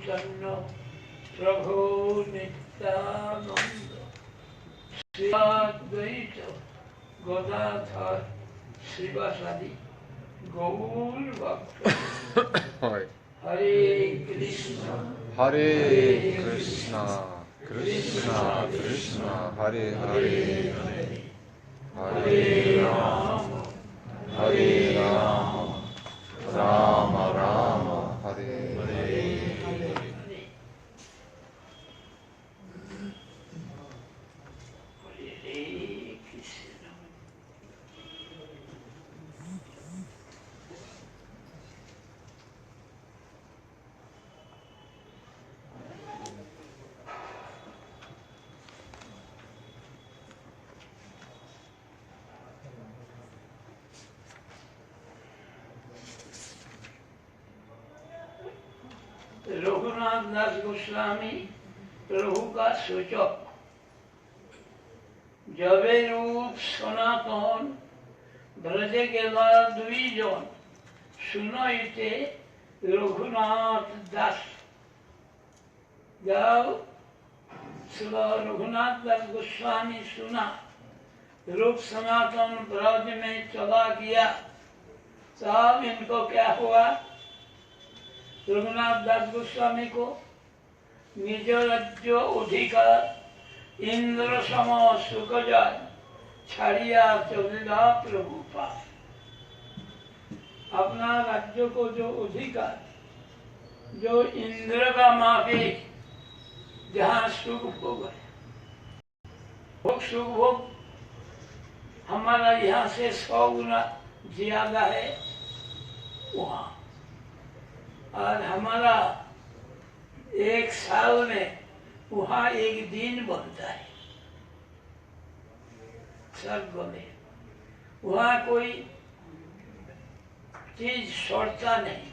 चैतन्य प्रभु नित्यानंद श्री अद्वैत गदाधर श्रीवासादि गौर भक्त हरे कृष्णा कृष्णा कृष्णा हरे हरे हरे राम राम राम हरे हरे। रघुनाथ दास गोस्वामी प्रभु का सूचक जबे रूप सनातन ब्रजे के बाद दुईजन सुनते रघुनाथ दास जब रघुनाथ दास गोस्वामी सुना रूप सनातन ब्रज में चला गया तब इनको क्या हुआ? रघुनाथ दास गोस्वामी को निज राज्य अधिकार इंद्र सम सुख जाय छाड़िया चलिला प्रभु पास। अपना राज्य को जो अधिकार जो इंद्र का माफिक जहाँ सुख भोग है सुख भोग हमारा यहाँ से 100 गुना ज्यादा है वहाँ, और हमारा एक साल में वहाँ एक दिन बनता है स्वर्ग में। वहाँ कोई चीज छोड़ता नहीं,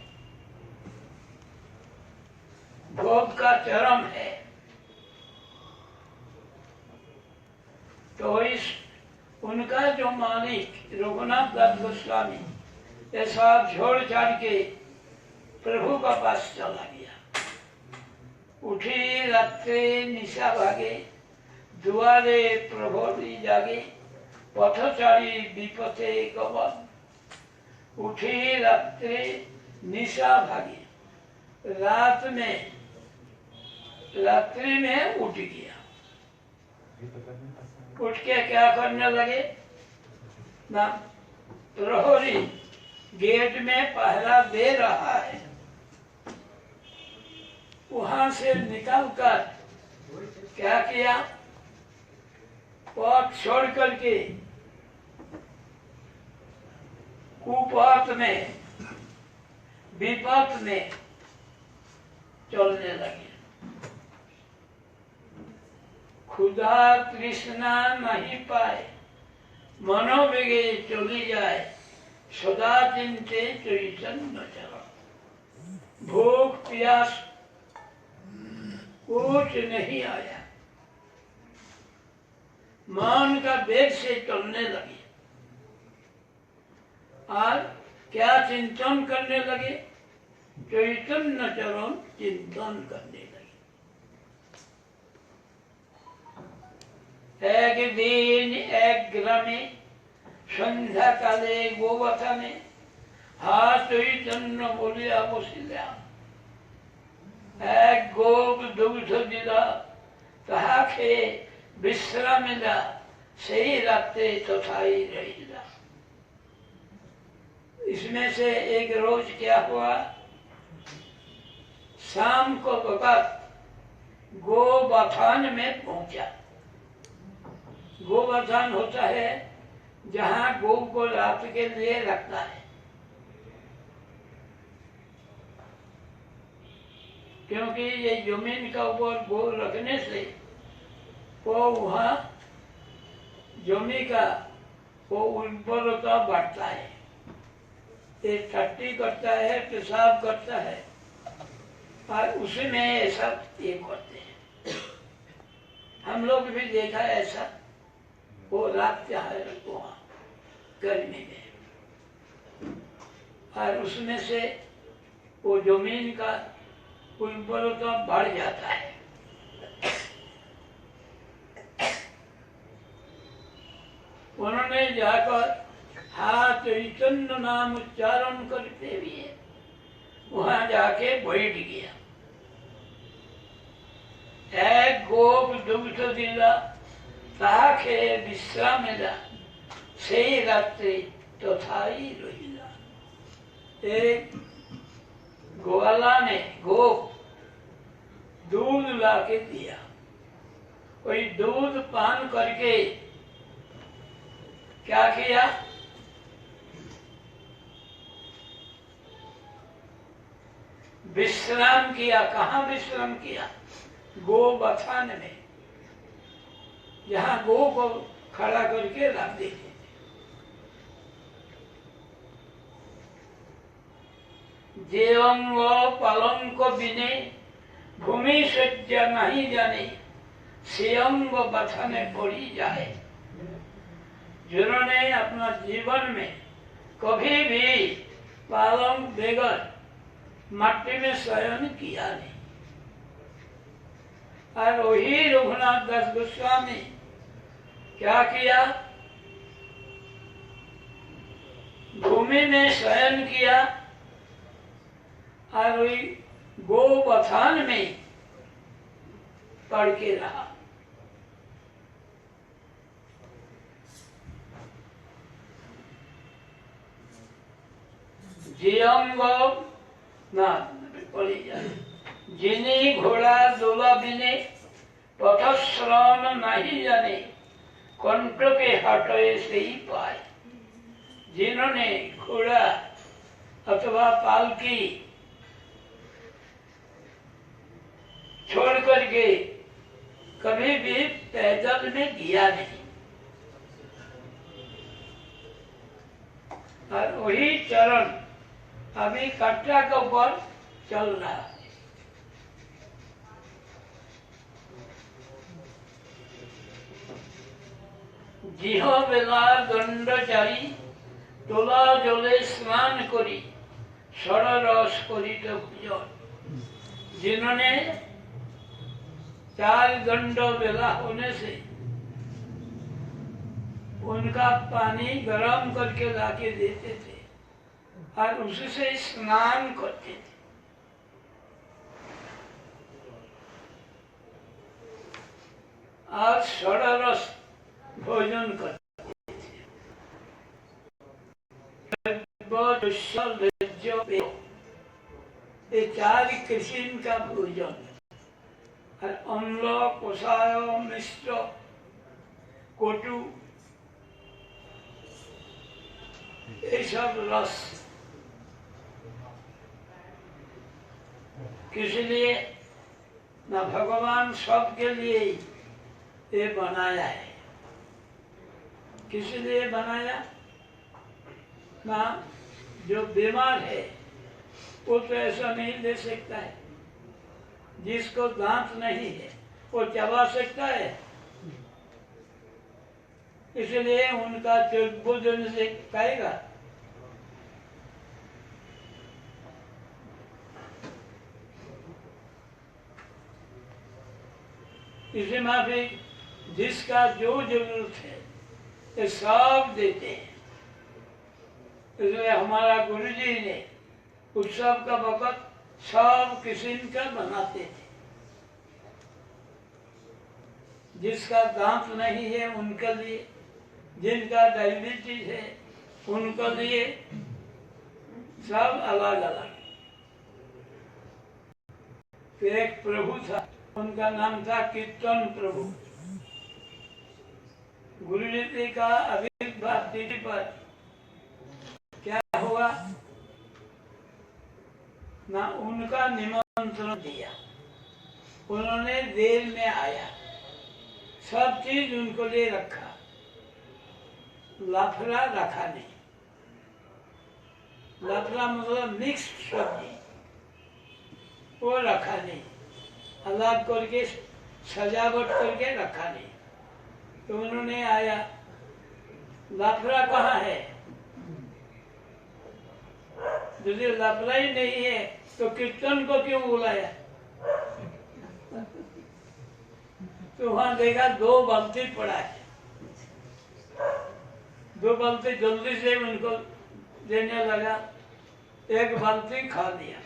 भोग का चरम है। तो इस उनका जो मालिक रघुनाथ दास गोस्वामी ये सब छोड़ छाड़ के प्रभु का पास चला गया। उठी रात्रि निशा भागे दुआरे प्रभु जागे पथचारी विपथे गवन। उठी रात्रि निशा भागे रात्रि में उठ गया। उठ के क्या करने लगे ना? प्रहरी गेट में पहरा दे रहा है, वहां से निकलकर क्या किया? पथ छोड़ करके कुपथ में विपथ में चलने लगे। खुदा तृष्णा नहीं पाए मनोवेगे चली जाए सदा चिंते चैतन्य चरण। भूख प्यास कुछ नहीं आया, मन का वेग से चलने लगे और क्या चिंतन करने लगे? चैतन्य चरण चिंतन करने लगे। एक दिन एक ग्रामे संध्या काले गोवथा में हाथ चैतन्य बोलिया बसिला। एक गोप दुग्ध दिला कहा खे विश्राम मिला सही राते तथाई रहिला। इसमें से एक रोज क्या हुआ? शाम को वक्त गोवथान में पहुंचा। गोवथान होता है जहाँ गौ को रात के लिए रखता है, क्योंकि ये जमीन का ऊपर गौ रखने से वो वहाँ जमी का वो उर्वरता बढ़ता है। ये टट्टी करता है, पेशाब करता है और उसमें ऐसा ये करते हैं। हम लोग भी देखा है ऐसा, वो रखता है वहाँ गर्मी में और उसमें से वो जमीन का उर्वरता बढ़ जाता है। उन्होंने जाकर हाथ चैतन्य नाम उच्चारण करते हुए वहां जाके बैठ गया। एक गोप दुग्ध दिला ताके विश्राम मिला से रात्रि तथाई रहिला। एक ग्वाला ने गोप दूध ला के दिया। कोई दूध पान करके क्या किया? विश्राम किया। कहाँ विश्राम किया? गोबथान में, जहाँ गो को खड़ा करके रख देते थे। देवंग पलंक बिने भूमि सज्जा नहीं जाने से अंग बथाने पड़ी जाए। जिन्होंने अपना जीवन में कभी भी पालंक बगैर मट्टी में शयन किया नहीं। और वही रघुनाथ दास गोस्वामी क्या किया? भूमि में शयन किया और वही गोबथान में पड़ के रहा। जियंग ना पड़ी जाए। जिन्हें घोड़ा दोला बिने पथश्रम नहीं जाने कंठ के हटे से ही पाए। जिन्होंने घोड़ा अथवा पालकी छोड़ करके कभी भी पैदल में गया नहीं, और वही चरण अभी कट्टा के ऊपर चल रहा है। जिह बेला दंडचारी তোলা জলে स्नान करी षड़रस करी तो भोजन। जिन्होंने 4 दंड बेला होने से उनका पानी गरम करके लाके देते थे और उससे स्नान करते थे। आज षड़रस भोजन करते थे। ये 4 किस्म का भोजन, और अम्ल कषाय मिश्र कोटू ये सब रस किस लिए? ना भगवान सबके लिए ये बनाया है। किस लिए बनाया? ना जो बीमार है वो तो ऐसा नहीं ले सकता है। जिसको दांत नहीं है वो चबा सकता है, इसलिए उनका भोजन से खाएगा। इसे माफी जिसका जो जरूरत है ये सब देते हैं। इसलिए हमारा गुरुजी ने उत्सव का वक़्त सब किस्म का बनाते थे। जिसका दांत नहीं है उनके लिए, जिनका डायबिटीज है उनके लिए, सब अलग अलग। फिर एक प्रभु था, उनका नाम था कीर्तन प्रभु। गुरुजी का आविर्भाव तिथि पर क्या हुआ? ना उनका निमंत्रण दिया, उन्होंने देर में आया, सब चीज उनको लिए रखा, लाफड़ा रखा नहीं। लाफड़ा मतलब मिक्स सब्जी, वो रखा नहीं, अलग करके सजावट करके रखा नहीं। तो उन्होंने आया, लाफड़ा कहाँ है? यदि लाफड़ा ही नहीं है तो कीर्तन को क्यों बुलाया? तो वहां देखा 2 बाल्टी पड़ा है, 2 बाल्टी जल्दी से उनको देने लगा, 1 बाल्टी खा लिया।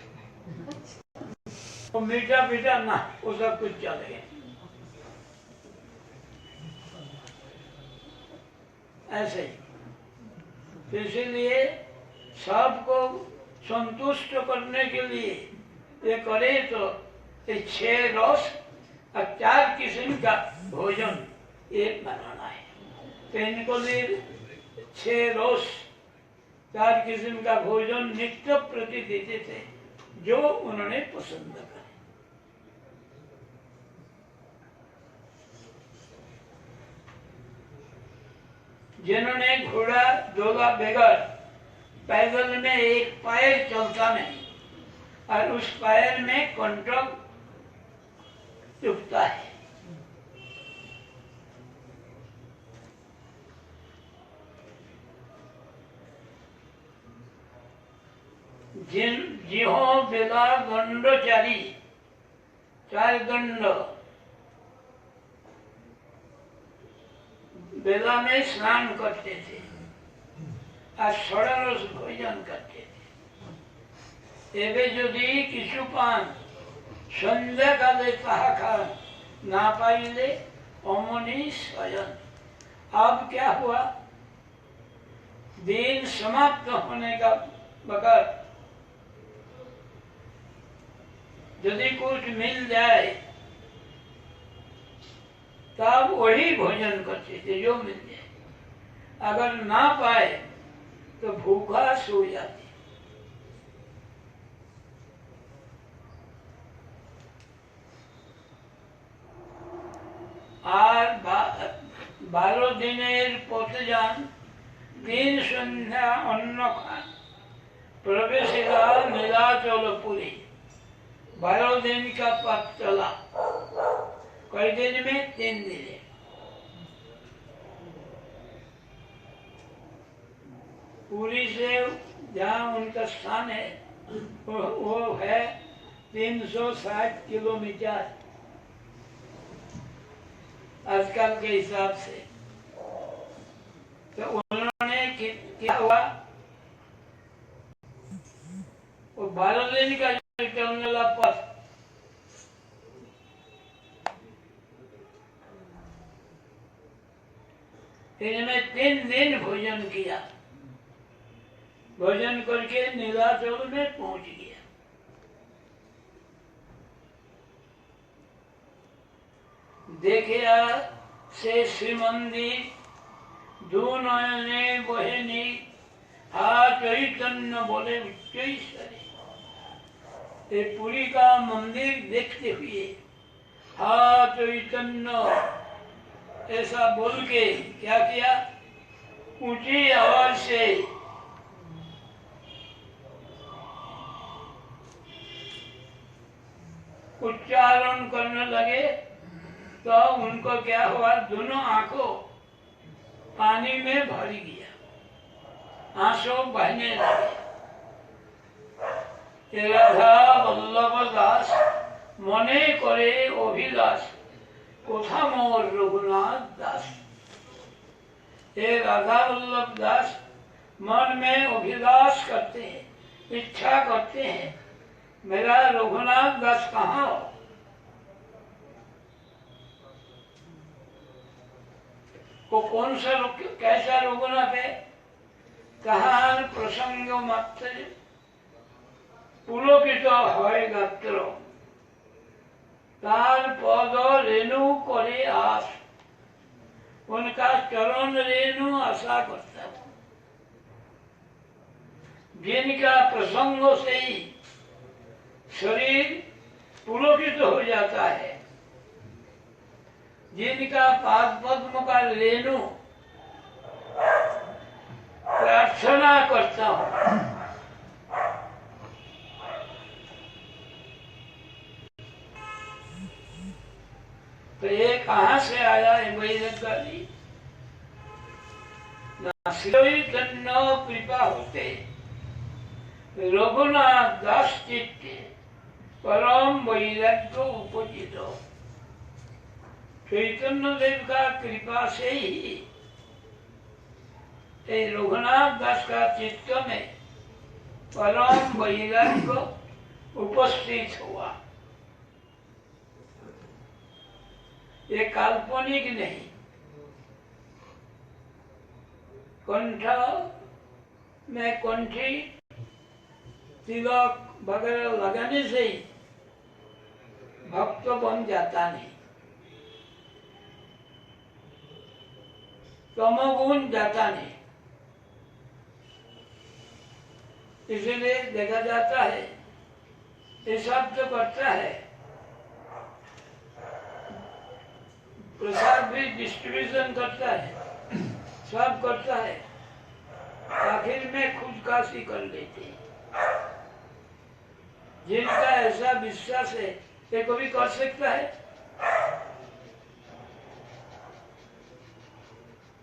वो मीठा मीठा ना, वो सब कुछ चल गया। ऐसे ही तो इसीलिए सबको संतुष्ट करने के लिए ये करे तो ये 6 रस और 4 किस्म का भोजन ये बनाना है। तो इनको लिए 6 रस 4 किस्म का भोजन नित्य प्रति देते थे, जो उन्होंने पसंद करा। जिन्होंने घोड़ा डोला बगैर, पैदल में एक पैर चलता नहीं और उस पैर में कंट्रोल चुभता है। जिहो बेला दंडचारी, 4 दंड बेला में स्नान करते थे और षोडश भोजन करते थे। एवं यदि किछु पान संध्या काले ताहा खान ना पाइले अमनी शयन। अब क्या हुआ, दिन समाप्त होने का वक्त यदि कुछ मिल जाए तब वही भोजन करते थे जो मिल जाए, अगर ना पाए तो भूखा सो जाते। আর 12 দিনের পথে যান, 3 সন্ধ্যা অন্ন খান, প্রবেশিলা নীলাচলপুরী। 12 दिन का पथ चला, कई दिन में 3 दिन। पुरी से जहाँ उनका स्थान है वो है 360 किलोमीटर आजकल के हिसाब से। तो उन्होंने क्या हुआ, वो 12 दिन का चलने वाला पथ इनमें 3 दिन भोजन किया, भोजन करके नीलाचल में पहुंच गया। देखिया से श्रीमंदिर दो नयने बहनी, हा चैतन्य बोले उच्चैश्वरी। ये पुरी का मंदिर देखते हुए हा चैतन्य ऐसा बोल के क्या किया, ऊंची आवाज से उच्चारण करने लगे। तो उनको क्या हुआ, दोनों आंखों पानी में भर गया, आंसू बहने लगे। राधा बल्लभ दास मने करे अभिलाष, कोथा मोर रघुनाथ दास। ये राधा वल्लभ दास मन में अभिलाष करते हैं, इच्छा करते हैं, मेरा रघुनाथ दास कहाँ हो। वो कौन सा कैसा रघुनाथ है, कहान प्रसंग मात्र पुलकित है गात्र, तार पद रेणु करे आस। उनका चरण रेणु आशा करता है, जिनका प्रसंग से ही शरीर पुलकित हो जाता है, जिनका पाद पद्म का रेणु प्रार्थना करता हूं। तो ये कहां से आया है वैराग्य? कृपा होते रघुनाथ दास चित्ते परम वैराग्य उपजित। चैतन्य देव का कृपा से ही रघुनाथ दास का चित्त में परम वैराग्य उपस्थित हुआ। ये काल्पनिक नहीं, कंठ में कंठी तिलक वगैरह लगाने से ही भक्त बन जाता नहीं, तमोगुण जाता नहीं। इसलिए देखा जाता है, ये सब तो करता है, प्रसाद भी डिस्ट्रीब्यूशन करता है, सब करता है, आखिर में खुदकाशी कर लेते हैं। जिनका ऐसा विश्वास है ये कभी कर सकता है?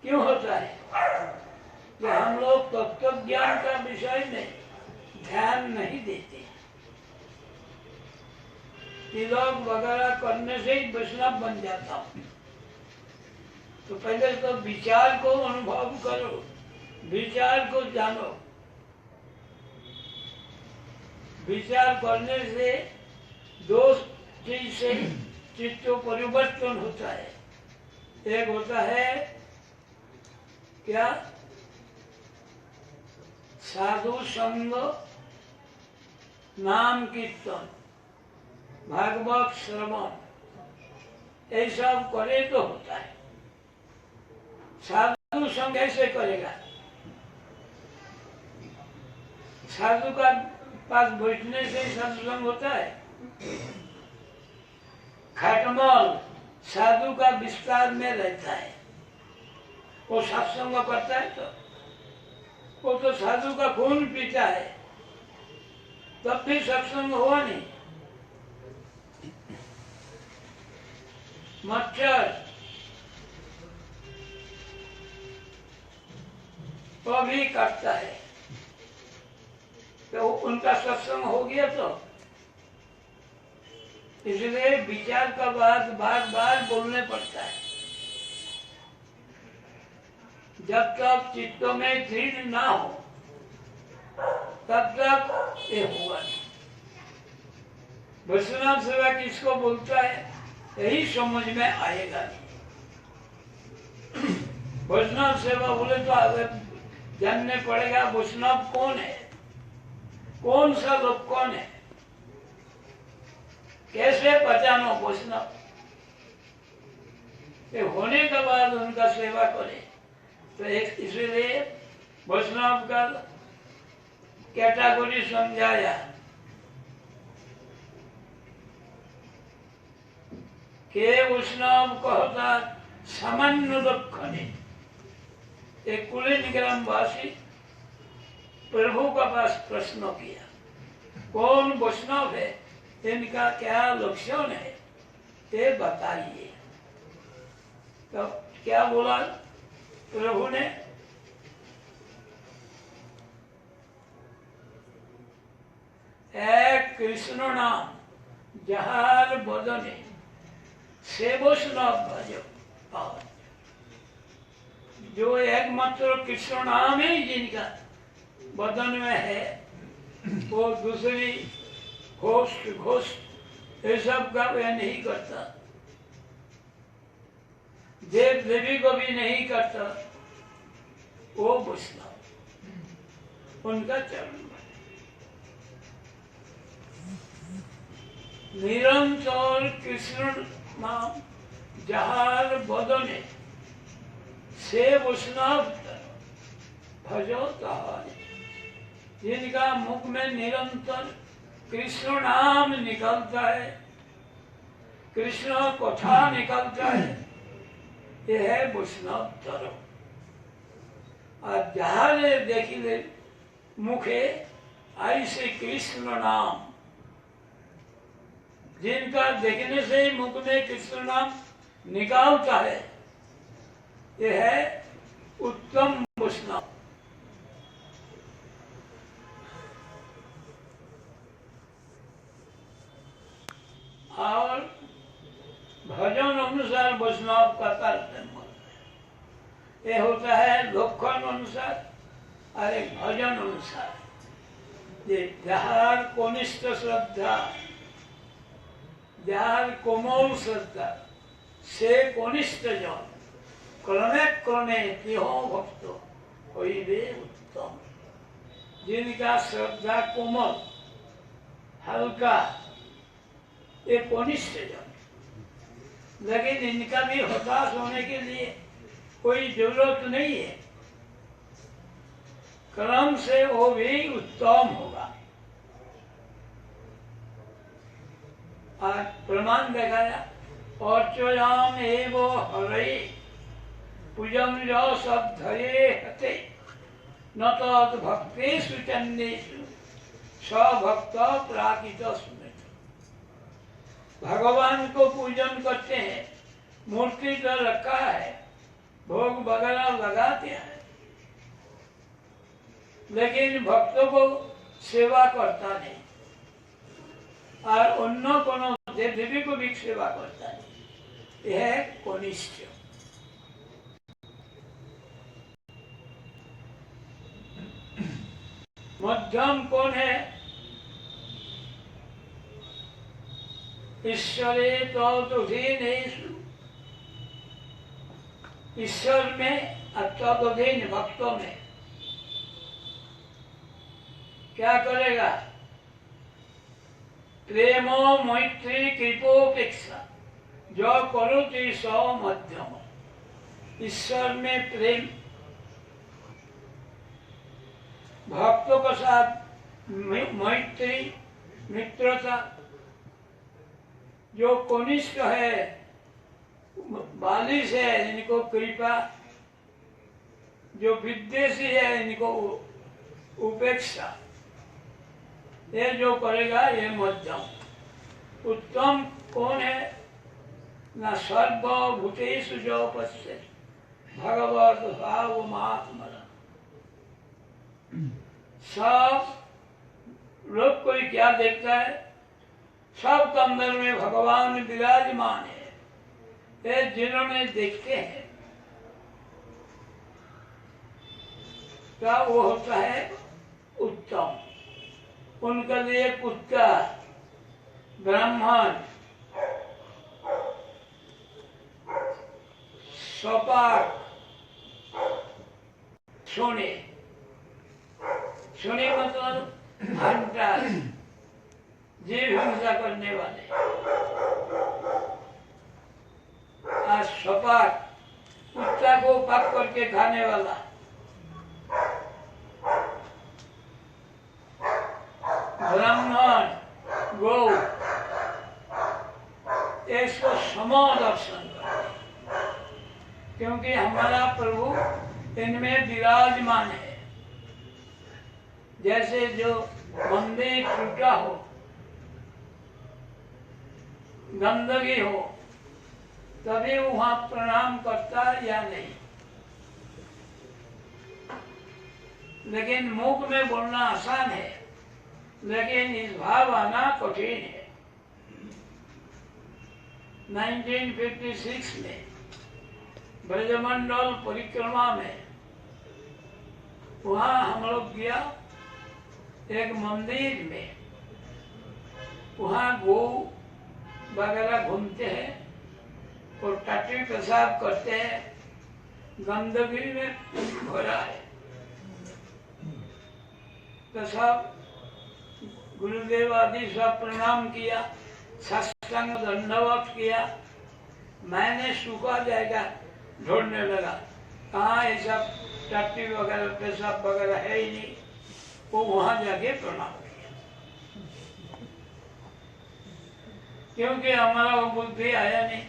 क्यों होता है कि हम लोग तत्व ज्ञान का विषय में ध्यान नहीं देते। तिलक वगैरह करने से ही वैष्णव बन जाता हूँ। तो पहले तो विचार को अनुभव करो, विचार को जानो। विचार करने से दो चीज से चित्त परिवर्तन होता है। एक होता है क्या? साधु संग, नाम कीर्तन, भागवत श्रवण, ये सब करे तो होता है। साधु संग कैसे करेगा? साधु का पास बैठने से सत्संग होता है? खटमल साधु का विस्तार में रहता है, वो सत्संग करता है तो वो तो साधु का खून पीता है, तब भी सत्संग हुआ नहीं। मच्छर वो भी काटता है, तो उनका सत्संग हो गया। तो इसलिए विचार का बात बार बार बोलने पड़ता है। जब तक चित्तों में दृढ़ ना हो तब तक ये होगा नहीं। वैष्णव सेवा किसको बोलता है यही समझ में आएगा नहीं। वैष्णव सेवा बोले तो आगे जानने पड़ेगा वैष्णव कौन है, कौन सा लोग कौन है, कैसे पहचानो वैष्णव। ये होने के बाद उनका सेवा करे। तो एक इसलिए वैष्णव का कैटेगरी समझाया के वैष्णव कहता सामान्य लक्षणे। एक कुलीन ग्रामवासी प्रभु का पास प्रश्न किया, कौन वैष्णव है, इनका क्या लक्षण है, ये बताइए। तो क्या बोला प्रभु ने? एक कृष्ण नाम जहार बदने से वैष्णव भजो। जो एकमात्र कृष्ण नाम है जिनका बदन में है, वो दूसरी घोष ये सब का वह नहीं करता, देव देवी को भी नहीं करता, वो वैष्णव उनका चरण। निरंतर कृष्ण नाम जहार बदने से वैष्णव भजो तहार। जिनका मुख में निरंतर कृष्ण नाम निकलता है, कृष्ण कथा निकलता है, यह है वैष्णव धर्म। और जहां देखिए मुखे ऐसे कृष्ण नाम, जिनका देखने से ही मुख में कृष्ण नाम निकालता है, यह है उत्तम वैष्णव। अनुसार वैष्णव का कार्यक्रम होता है। ये होता है लक्षण अनुसार और एक भजन अनुसार। যাহার কনিষ্ঠ শ্রদ্ধা, যাহার কোমল শ্রদ্ধা, সে কনিষ্ঠ জন ক্রমে ক্রমে দেহ ভক্ত হইবে उत्तम। जिनका श्रद्धा कोमल हल्का, ये कनिष्ठ जन। लेकिन इनका भी हताश होने के लिए कोई जरूरत नहीं है, क्रम से वो भी उत्तम होगा। और प्रमाण दिखाया और चोयाम एवो हरे पूजम जो सब धरे हते न तद भक्तेषु चन्देषु स्वभक्त प्राकृत स्मृत। भगवान को पूजन करते हैं, मूर्ति तो रखा है, भोग वगैरह लगाते हैं, लेकिन भक्तों को सेवा करता नहीं और अन्य कोनो देवी को भी सेवा करता नहीं। यह कनिष्ठ। मध्यम कौन है? ईश्वरे तदधीनेषु, ईश्वर में तदधीन भक्तों में क्या करेगा? प्रेमो मैत्री कृपोपेक्षा जो करोति सो मध्यम। ईश्वर में प्रेम, भक्तों के साथ मैत्री मित्रता, जो कनिष्ठ है बालिश है इनको कृपा, जो विद्वेषी है इनको उपेक्षा, ये जो करेगा ये मध्यम। उत्तम कौन है? न सर्वभूतेषु जो पश्यति भगवत भावमात्मना। सब लोग कोई क्या देखता है? सब के अंदर में भगवान विराजमान है। ये जिन्होंने देखते हैं क्या वो होता है उत्तम। उनके लिए कुत्ता, ब्राह्मण, सपाट, सोने, सोने मतलब घंटा, जीव हिंसा करने वाले, आज सपाट कुत्ता को पक करके खाने वाला, ब्राह्मण, गौ, इसको समदर्शन करते, क्योंकि हमारा प्रभु इनमें विराजमान है। जैसे जो मंदिर टूटा हो, गंदगी हो, तभी वहां प्रणाम करता या नहीं। लेकिन मुख में बोलना आसान है, लेकिन इस भाव आना कठिन है। 1956 में ब्रजमंडल परिक्रमा में वहाँ हम लोग गया एक मंदिर में, वहाँ गौ वगैरह घूमते हैं और टट्टी पेशाब करते हैं, गंदगी में भरा है पेशाब। गुरुदेव आदि सब प्रणाम किया, साष्टांग दंडवत किया। मैंने सूखा जाएगा ढूंढने लगा, कहाँ ऐसा टट्टी वगैरह पेशाब वगैरह है ही नहीं। वो वहां जाके प्रणाम किया, क्योंकि हमारा वो बुद्धि आया नहीं।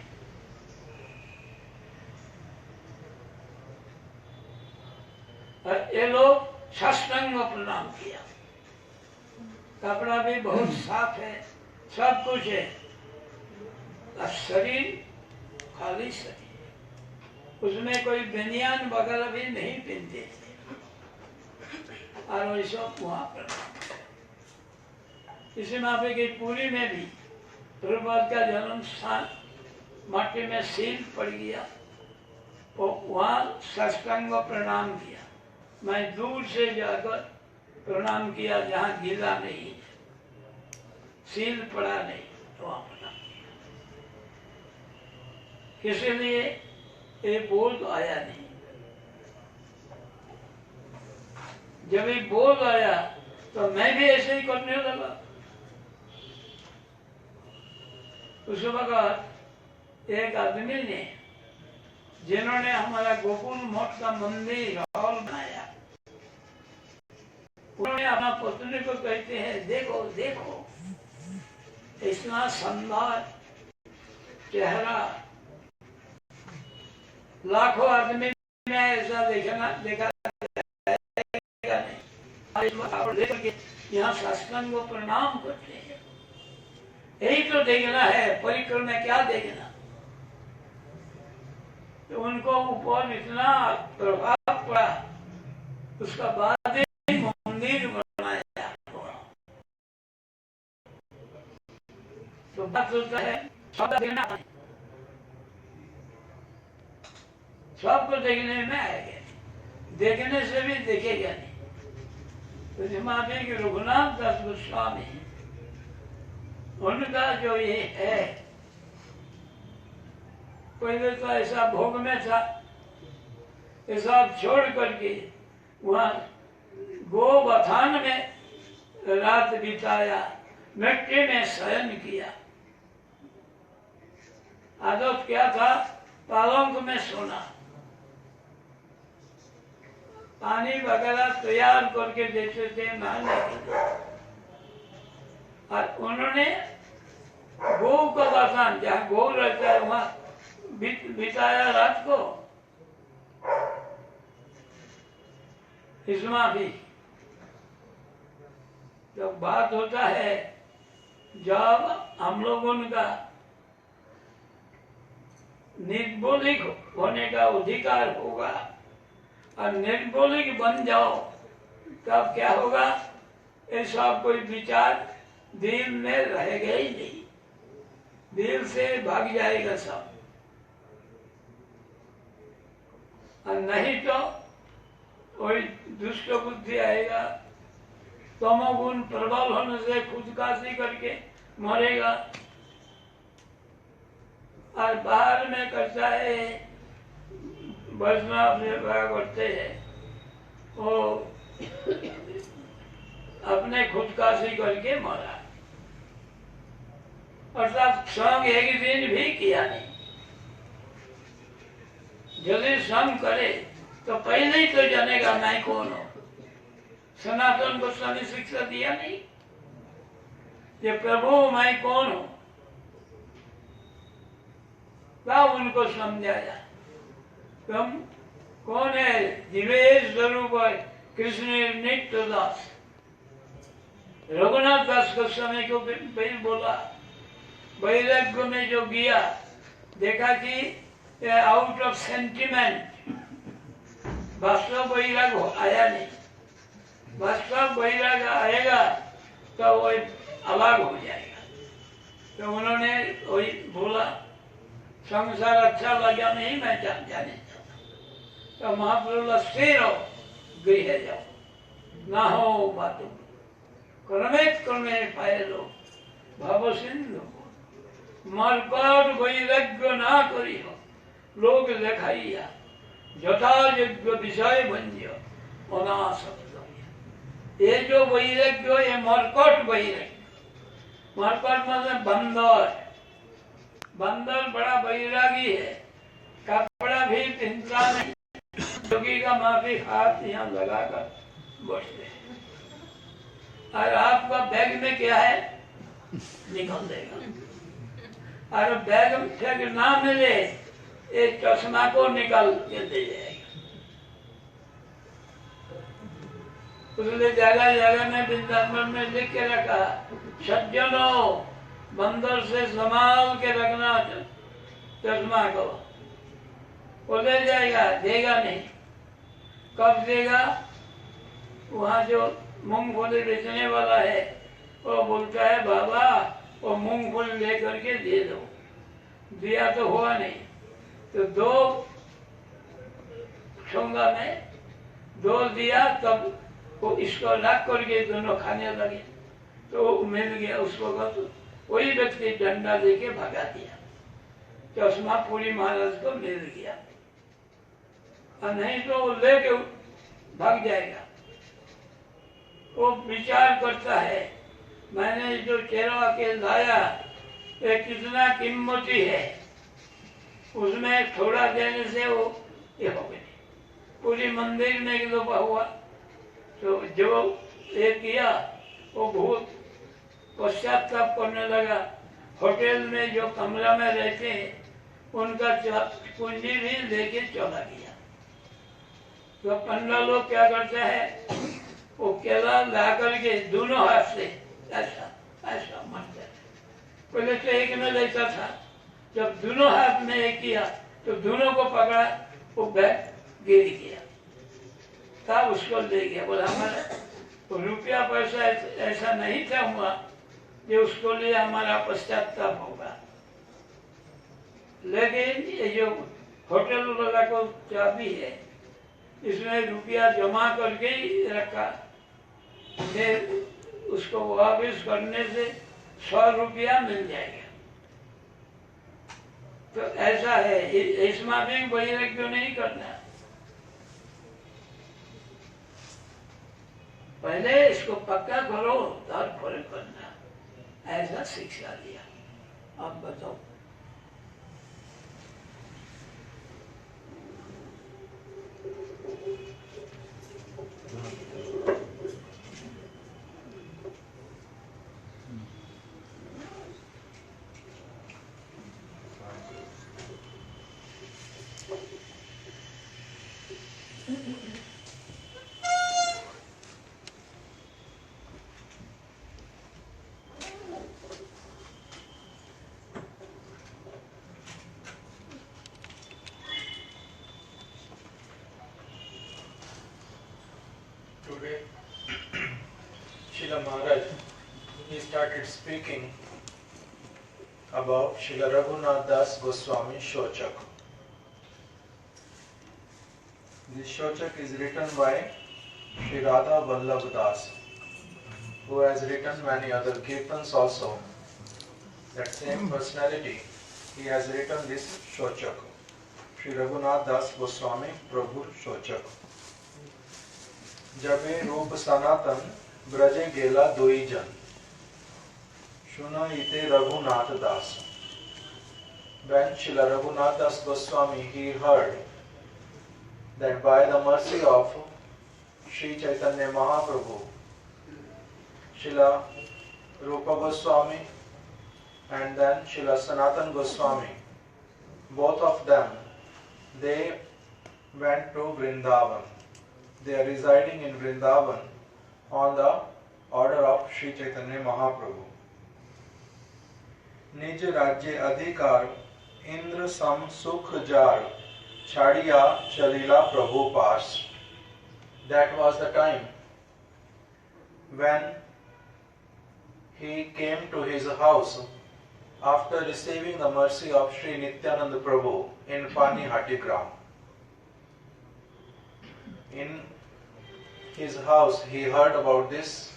और ये लोग साष्टांग प्रणाम किया, कपड़ा भी बहुत साफ है, सब कुछ है, और शरीर खाली शरीर, उसमें कोई बनियान वगैरह भी नहीं पहनते थे। और वैसा वहां पर इसी माफे की पूरी में भी प्रभुपाद का जन्म स्थान माटी में सील पड़ गया, तो वहां साष्टांग प्रणाम किया। मैं दूर से जाकर प्रणाम किया, जहाँ गिरा नहीं, सील पड़ा नहीं, तो वहां प्रणाम किया। इसलिए ये बोध आया नहीं। जब ये बोध आया तो मैं भी ऐसे ही करने लगा। उस वक्त एक आदमी ने, जिन्होंने हमारा गोकुल मठ का मंदिर हॉल बनाया, उन्होंने अपना पत्नी को कहते हैं, देखो देखो इतना शानदार चेहरा, लाखों आदमी में ऐसा देखा नहीं। यहाँ साष्टांग को प्रणाम करते हैं, यही तो देखना है, परिक्रम में क्या देखना। तो उनको ऊपर इतना प्रभाव पड़ा, उसका बाद ही मंदिर बनाया। तो बात होता है सबको देखने में आएगा, देखने से भी देखेगा नहीं। तो हिमालय के रघुनाथ दास गोस्वामी, उनका जो ये है, पहले तो ऐसा भोग में था, ये सब छोड़ करके वहां गोबथान में रात बिताया, मिट्टी में शयन किया। आदत क्या था? पालंक में सोना, पानी वगैरह तैयार करके देते थे नहाने के लिए। और उन्होंने गौ का बथान, जहाँ गौ रहता है वहां बिताया रात को। इसमें भी जब बात होता है, जब हम लोगों का निर्बोधिक होने का अधिकार होगा और निर्बोधिक बन जाओ, तब क्या होगा? ऐसा कोई विचार दिल में रहेगा ही नहीं, दिल से भाग जाएगा सब। और नहीं तो कोई दुष्ट बुद्धि आएगा, तमोगुण प्रबल होने से खुदकाशी करके मरेगा। और बाहर में करता है, वैष्णव सेवा करते हैं, वो अपने खुदकाशी करके मरा, अर्थात संग एक दिन भी किया नहीं। यदि संग करे तो पहले ही तो जानेगा मैं कौन हूं। सनातन गोस्वामी शिक्षा दिया नहीं, ये प्रभु मैं कौन हूं, क्या उनको समझाया? तुम कौन है? दिवेश स्वरूप कृष्ण नित्य दास। रघुनाथ दास गोस्वामी को भी बोला, वैराग्य में जो गया, देखा कि आउट ऑफ सेंटिमेंट वास्तव वैराग आया नहीं। वास्तव वैराग आएगा तो वो अलग हो जाएगा। तो उन्होंने वही बोला, संसार अच्छा लगा नहीं, मैं जाने चाहता। तो महाप्रभु स्थिर हो, गृह जाओ, ना हो बातों क्रमे क्रमे पाए लो भाव सिंधु, मरकट वैराग्य ना करी हो, लोग देखाइया यथा यज्ञ विषय बंज्य अनासक्त। ये जो वैराग्य, ये मरकट वैराग्य। मरकट मतलब बंदर। बंदर बड़ा वैरागी है, कपड़ा भी पहनता नहीं, जोगी का माफी हाथ यहाँ लगाकर बैठते हैं। और आपका बैग में क्या है? निकल देगा। और बैग में ना मिले, एक चश्मा को निकाल के दे जाएगा। उसने जगह जगह में वृंदावन में लिख के रखा, सज्जनों बंदर से संभाल के रखना चश्मा को। वो ले जाएगा, देगा नहीं। कब देगा? वहाँ जो मूंगफली बेचने वाला है, वो बोलता है बाबा वो मूंगफली लेकर के दे दो। दिया तो हुआ नहीं, तो 2 ठोंगा में 2 दिया, तब वो इसको लाख करके दोनों खाने लगे, तो वो मिल गया उसको। तो वही व्यक्ति डंडा लेके भगा दिया, चश्मा पूरी महाराज को मिल गया, और नहीं तो वो लेके भाग जाएगा। वो विचार करता है, मैंने जो चेहरा के लाया ये कितना कीमती है, उसमें थोड़ा देने से वो ये हो गई, पूरी मंदिर में एक लोपा हुआ। तो जो ये किया वो बहुत पश्चाताप करने लगा। होटल में जो कमरा में रहते हैं उनका पूंजी भी लेके चला गया। तो 15 लोग क्या करते हैं, वो केला ला करके दोनों हाथ से ऐसा ऐसा मारते हैं। पहले तो एक में लेता था, जब दोनों हाथ में एक किया तो दोनों को पकड़ा, वो बैग गिर गया, तब उसको ले गया। बोला हमारा तो रुपया पैसा ऐसा नहीं था हुआ जो उसको लिए हमारा पश्चाताप होगा। लेकिन ये जो होटल वाला को चाबी है, इसमें रुपया जमा करके ही रखा, फिर उसको वापस करने से 100 रुपया मिल जाएगा। तो ऐसा है, इसमें भी वैराग्य नहीं करना, पहले इसको पक्का करो तब फल करना, ऐसा शिक्षा दिया। अब बताओ। Today, Srila Maharaj, he started speaking about Srila Raghunath Das Goswami Shochak. This Shochak is written by Sri Radha Vallabh Das, who has written many other kirtans also. That same personality, he has written this Shochak, Sri Raghunath Das Goswami Prabhu Shochak. जबे रूप सनातन ब्रजे गेला दोई जन, सुना इते रघुनाथ दास. When Srila Raghunath Das Goswami he heard that by the mercy of Sri Chaitanya Mahaprabhu, Srila Rupa Goswami and then Srila Sanatan Goswami, both of them, they went to Vrindavan. They are residing in Vrindavan on the order of Sri Chaitanya Mahaprabhu. निज राज्य अधिकार इंद्र सम सुख जार छाड़िया चलीला प्रभु पास. That was the time when he came to his house after receiving the mercy of Sri Nityananda Prabhu in Pani Hatigram. In his house he heard about this,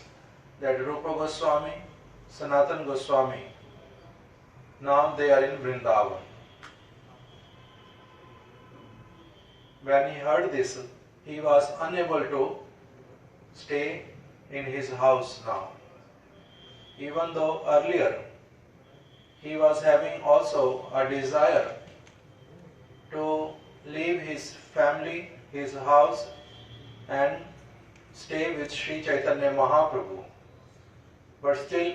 that Rupa Goswami, Sanatan Goswami, now they are in Vrindavan. When he heard this, he was unable to stay in his house now. Even though earlier he was having also a desire to leave his family, his house, and stay with Sri Chaitanya Mahaprabhu. But still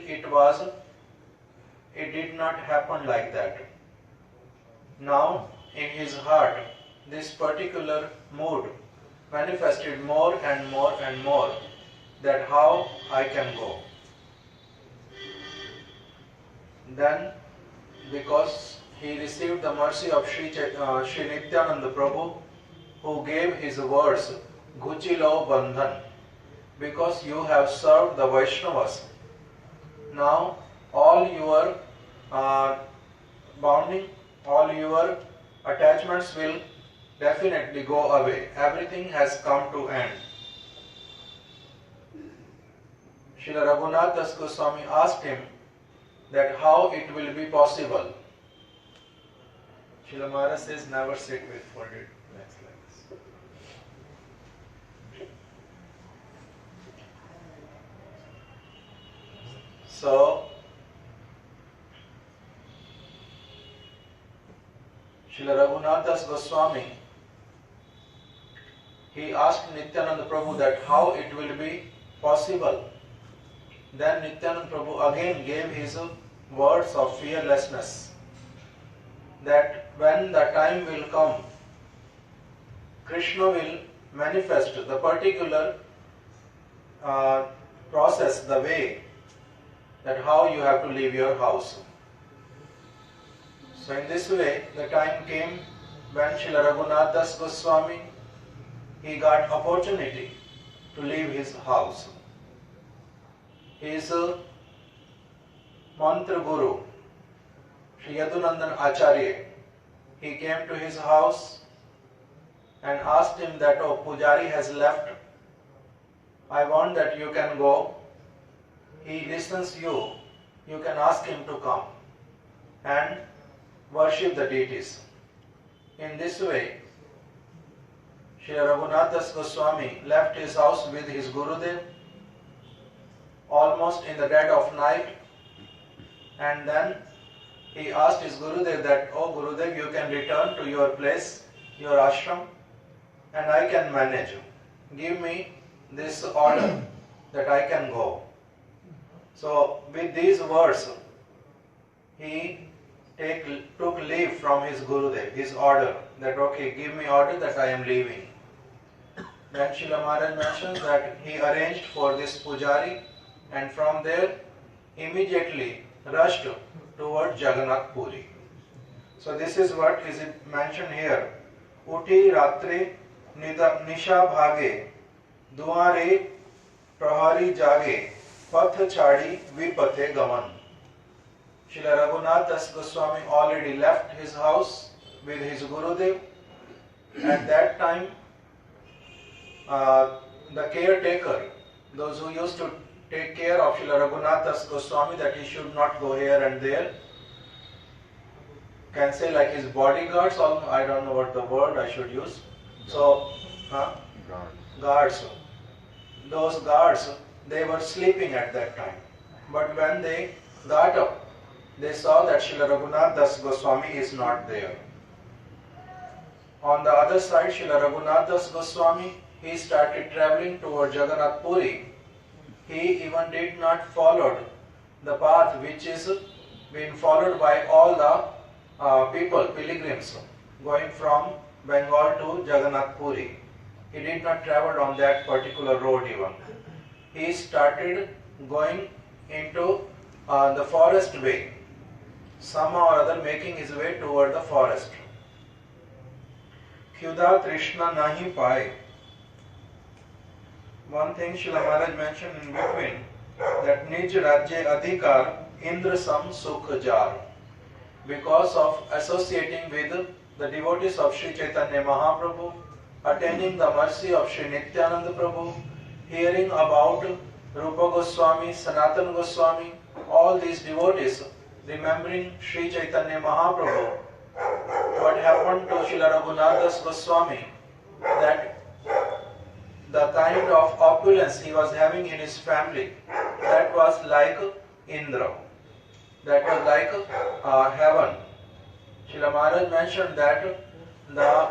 it did not happen like that. Now in his heart this particular mood manifested more and more and more, that how I can go. Then because he received the mercy of Sri Nityananda Prabhu, who gave his words, Guchilo Bandhan, because you have served the Vaishnavas. Now all your bounding all your attachments will definitely go away. Everything has come to end. Srila Raghunath Das Goswami asked him that how it will be possible. Srila Maharaj says never sit with folded legs like this. So, Srila Raghunath Das Goswami, he asked Nityananda Prabhu that how it will be possible. Then Nityananda Prabhu again gave his words of fearlessness, that when the time will come, Krishna will manifest the particular process, the way, that how you have to leave your house. So in this way, the time came when Srila Raghunath Das Goswami, he got opportunity to leave his house. His mantra guru, Sri Yadunandan Acharya, he came to his house and asked him that, oh, Pujari has left, I want that you can go. He listens you, you can ask him to come and worship the deities. In this way, Sri Raghunath Das Goswami left his house with his Gurudev almost in the dead of night, and then he asked his Gurudev that, oh Gurudev, you can return to your place, your ashram, and I can manage. Give me this order that I can go. So with these words, he took leave from his Gurudev, his order, that okay, give me order that I am leaving. Then Srila Maharaj mentions that he arranged for this Pujari, and from there immediately rushed toward Jagannath Puri. So this is what is mentioned here. Uthi ratre nisha bhage duare prahari jage path chadi vipathe gaman. Srila Raghunath Das Goswami already left his house with his Gurudev. At that time, the caretaker, those who used to take care of Srila Raghunath Das Goswami, that he should not go here and there, can say like his bodyguards, or I don't know what the word I should use. So, guards. Those guards, they were sleeping at that time. But when they got up, they saw that Srila Raghunath Das Goswami is not there. On the other side, Srila Raghunath Das Goswami, he started traveling toward Jagannath Puri. He even did not follow the path which is being followed by all the people, pilgrims, going from Bengal to Jagannath Puri. He did not travel on that particular road even. He started going into the forest way, somehow or other making his way toward the forest. Khyuda Trishna nahi paye. One thing Srila Maharaj mentioned in between, that Nij Rajya Adhikar Indra Sam Sukh Jar. Because of associating with the devotees of Sri Chaitanya Mahaprabhu, attaining the mercy of Sri Nityananda Prabhu, hearing about Rupa Goswami, Sanatana Goswami, all these devotees, remembering Sri Chaitanya Mahaprabhu, what happened to Srila Raghunath Das Goswami, that the kind of opulence he was having in his family, that was like Indra, that was like heaven. Srila Maharaj mentioned that the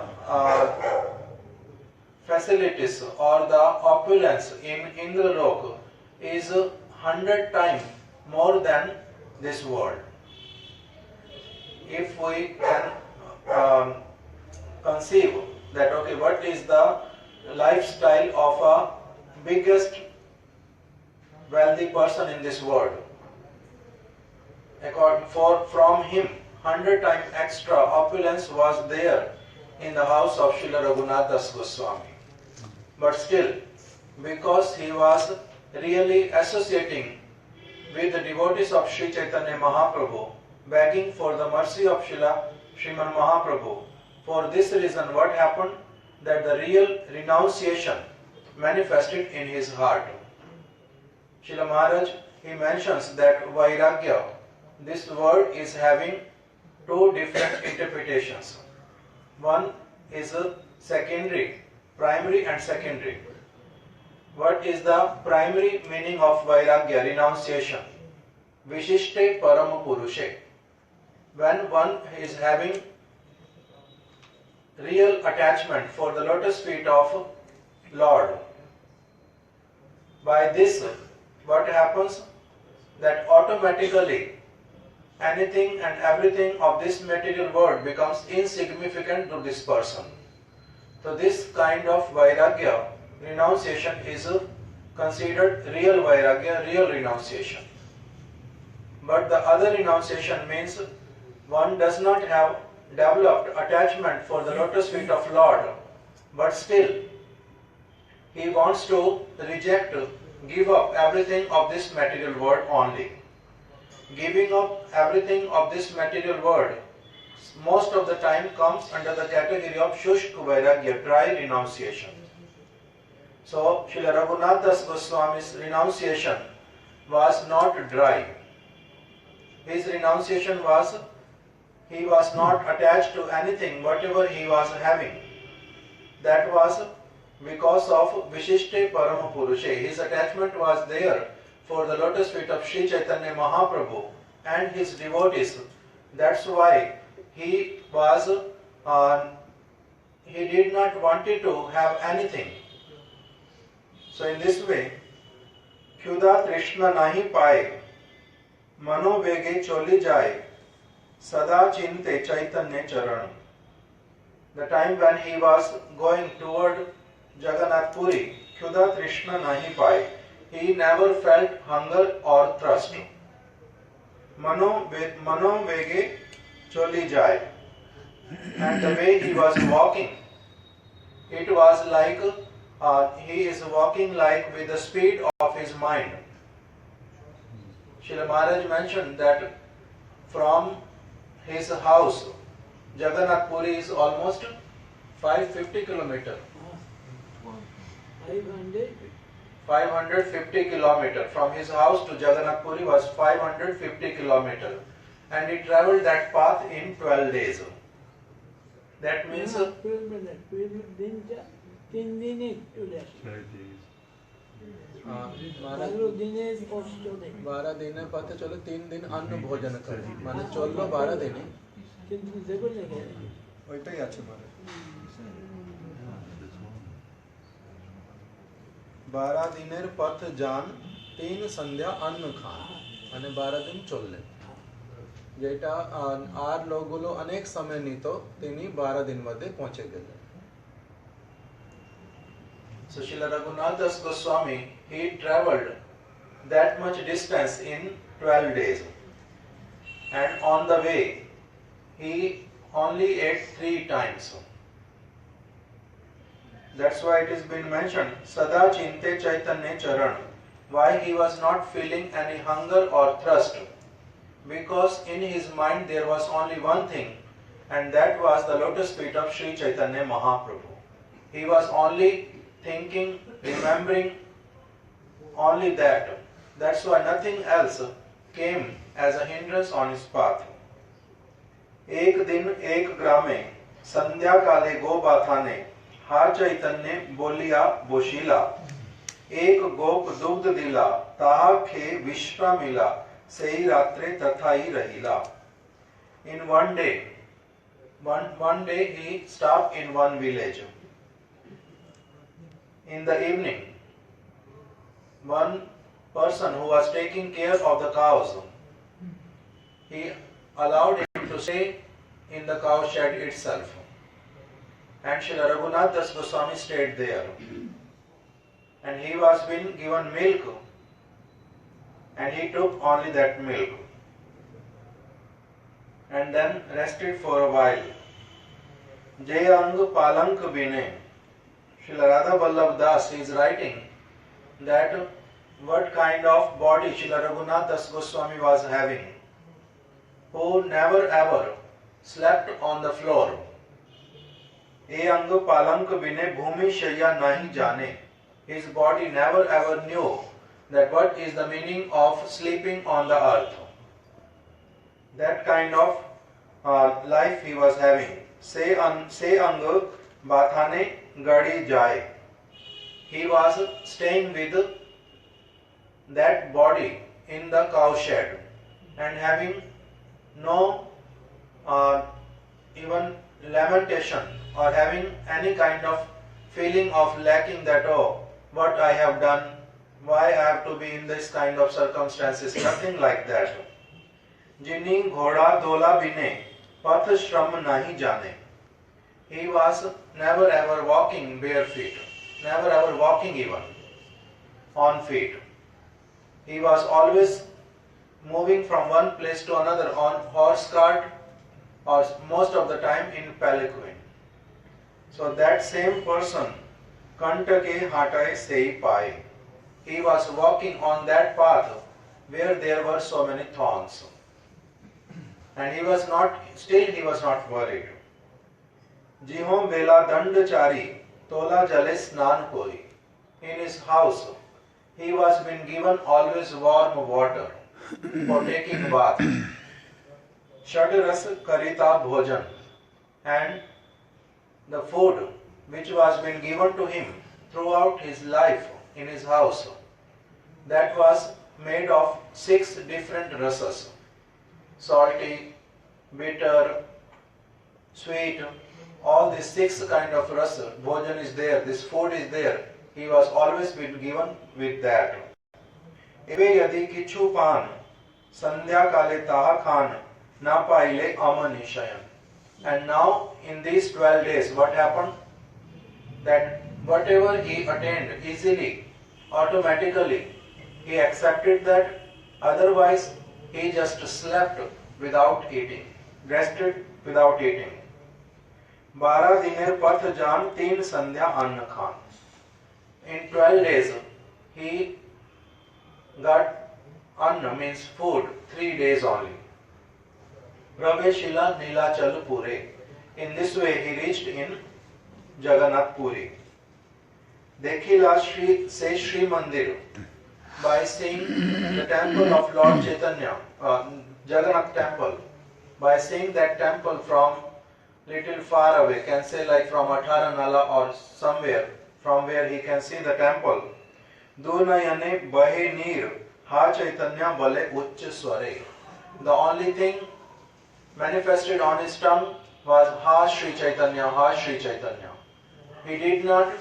facilities or the opulence in Indralok is 100 times more than this world. If we can conceive that, okay, what is the lifestyle of a biggest wealthy person in this world? From him, 100 times extra opulence was there in the house of Srila Raghunath Das Goswami. But still, because he was really associating with the devotees of Sri Chaitanya Mahaprabhu, begging for the mercy of Srila Sriman Mahaprabhu. For this reason, what happened? That the real renunciation manifested in his heart. Srila Maharaj, he mentions that Vairagya, this word is having two different interpretations. One is a secondary, primary and secondary. What is the primary meaning of Vairagya, renunciation? Vishishte Parama Purushe. When one is having real attachment for the lotus feet of Lord, by this what happens? That automatically anything and everything of this material world becomes insignificant to this person. So this kind of Vairagya, renunciation, is considered real Vairagya, real renunciation. But the other renunciation means one does not have developed attachment for the lotus feet of Lord, but still he wants to reject, give up everything of this material world only. Giving up everything of this material world most of the time comes under the category of Shushk Vairagya, dry renunciation. So Srila Raghunath Das Goswami's renunciation was not dry. His renunciation was, he was not attached to anything, whatever he was having. That was because of Vishishte Parama Purushe. His attachment was there for the lotus feet of Sri Chaitanya Mahaprabhu and his devotees. That's why he was, he did not wanted to have anything. So in this way, Kyuda Trishna nahi paye, mano vege choli jaye, sada chinte Chaitanya charan. The time when he was going toward Jagannath Puri, Kyuda Trishna nahi paye, he never felt hunger or thirst. Mano vege choli jaye. And the way he was walking, it was like he is walking like with the speed of his mind. Srila Maharaj mentioned that from his house, Jagannath Puri is almost 550 kilometers. 550 kilometers. From his house to Jagannath Puri was 550 kilometers. And he travelled that path in 12 days. That means 3 দিনে চলে আসে। 12 দিনের পথে চলে 3 দিন অন্ন ভোজন করে, মানে চললো 12 দিনে, কিন্তু যেগুলো ওইটাই আছে মানে 12 দিনের পথ যান 3 সন্ধ্যা অন্ন খান, মানে 12 দিন চললেন, যেটা আর লোকগুলো অনেক সময় নিত, তিনি 12 দিন মধ্যে পৌঁছে গেলেন। So Srila Raghunath Das Goswami, he travelled that much distance in 12 days. And on the way, he only ate 3 times. That's why it has been mentioned, Sada Chinte Chaitanya Charan. Why he was not feeling any hunger or thirst? Because in his mind there was only one thing, and that was the lotus feet of Sri Chaitanya Mahaprabhu. He was only thinking, remembering only that. That's why nothing else came as a hindrance on his path. एक दिन एक ग्रामे संध्या काले गो बाथाने हा चैतन्य बोलिया बोशीला एक गोप दुग्ध दिला ताहा खे विश्रामिला सेई रात्रे तथाई रहिला. In one day he stopped in one village. In the evening, one person who was taking care of the cows, he allowed him to stay in the cow shed itself. And Srila Raghunath Das Goswami stayed there. And he was being given milk, and he took only that milk. And then rested for a while. Jayang Palank Bine. Srila Radha Vallabh Das is writing that what kind of body Srila Raghunath Das Goswami was having, who never ever slept on the floor. ए अंग पालंक बिने भूमि शय्या नहीं जाने. His body never ever knew that what is the meaning of sleeping on the earth. That kind of life he was having. Se ang bathane gadi jaye. He was staying with that body in the cowshed and having no even lamentation or having any kind of feeling of lacking that, oh, what I have done, why I have to be in this kind of circumstances, nothing like that. जिनी घोड़ा दोला बिने पथ श्रम नहीं जाने. He was never ever walking bare feet, never ever walking even on feet. He was always moving from one place to another on horse cart or most of the time in palanquin. So that same person, Kanta ke hatai sei pai. He was walking on that path where there were so many thorns. And he was not worried. Jihom vela dandachari tola jale snan koi. In his house, he was been given always warm water for taking bath. Shadras karita bhojan, and the food which was been given to him throughout his life in his house, that was made of 6 different rasas. Salty, bitter, sweet, all these 6 kind of rasa. Bhojan is there, this food is there. He was always been given with that. Ebe yadi kichu pan sandhya kale taha khan na paile amanishayan. And now in these 12 days, what happened? That whatever he attained easily, automatically, he accepted that. Otherwise, he just slept without eating, rested without eating. 12 दिनेर पथ जान 3 संध्या अन्न Khan. In 12 days, he got anna means food 3 days only. Praveshila Nilachal Pure. In this way, he reached in Jagannath Puri. Dekhila Sri Mandir, by seeing the temple of Lord Chaitanya, Jagannath temple, by seeing that temple from little far away, can say like from Atharanala or somewhere, from where he can see the temple. Dunayane Bahe Neer, Ha Chaitanya Bale Uch Sware. The only thing manifested on his tongue was Ha Sri Chaitanya, Ha Sri Chaitanya. He did not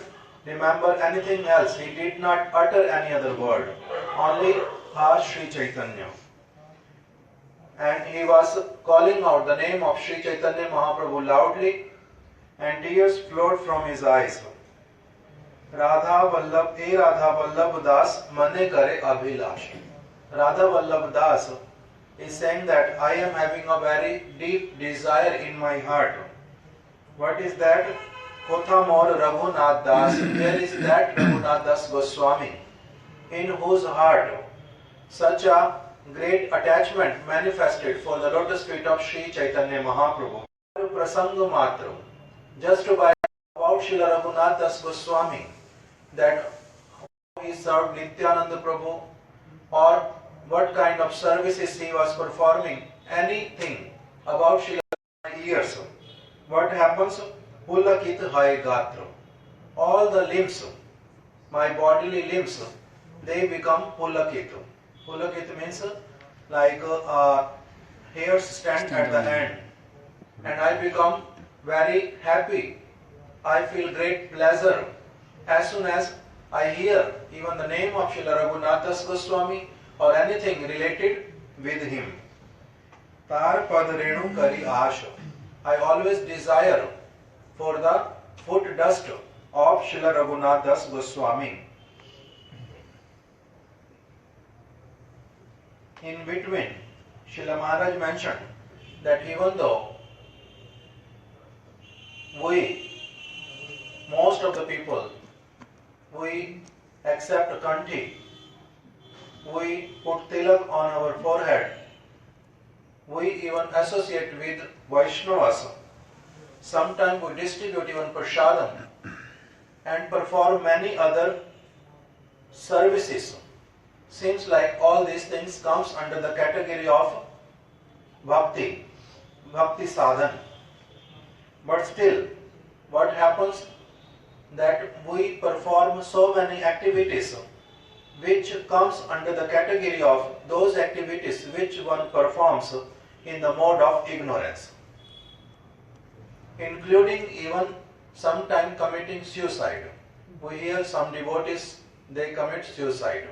remember anything else. He did not utter any other word. Only Ha Sri Chaitanya. And he was calling out the name of Sri Chaitanya Mahaprabhu loudly, and tears flowed from his eyes. Radha Vallabh Das Mane Kare Abhilash. Radha Vallabh Das is saying that I am having a very deep desire in my heart. What is that? Kothamor Raghunath Das. Where is that Raghunath Das Goswami, in whose heart such a great attachment manifested for the lotus feet of Sri Chaitanya Mahaprabhu? Prasanga Matra, just by about Srila Raghunath Das Goswami, that he served Nityananda Prabhu, or what kind of services he was performing, anything about Srila years. What happens? Pulakit hai gatra. All the limbs, my bodily limbs, they become pulakit. Pulakit means like hairs stand at the end, and I become very happy. I feel great pleasure as soon as I hear even the name of Srila Raghunath Das Goswami or anything related with him. Tar pad renu kari asha. I always desire for the foot dust of Srila Raghunath Das Goswami. In between, Srila Maharaj mentioned that even though most of the people, we accept kanti, we put tilak on our forehead, we even associate with Vaishnavas. Sometimes we distribute even prasadam and perform many other services. Seems like all these things comes under the category of bhakti sadhan. But still, what happens that we perform so many activities which comes under the category of those activities which one performs in the mode of ignorance, including even sometime committing suicide. We hear some devotees, they commit suicide.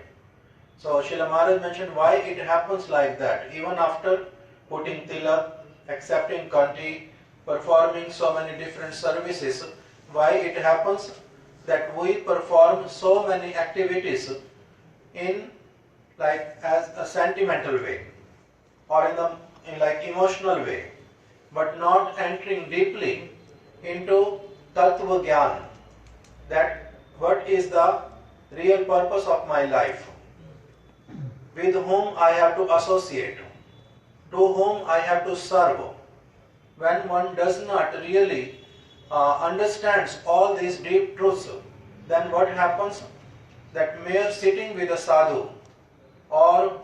So Srila Maharaj mentioned why it happens like that. Even after putting tilak, accepting kanti, performing so many different services, why it happens that we perform so many activities in like as a sentimental way or in like emotional way, but not entering deeply into tattva gyan, that what is the real purpose of my life, with whom I have to associate, to whom I have to serve. When one does not really understands all these deep truths, then what happens? That mere sitting with a sadhu or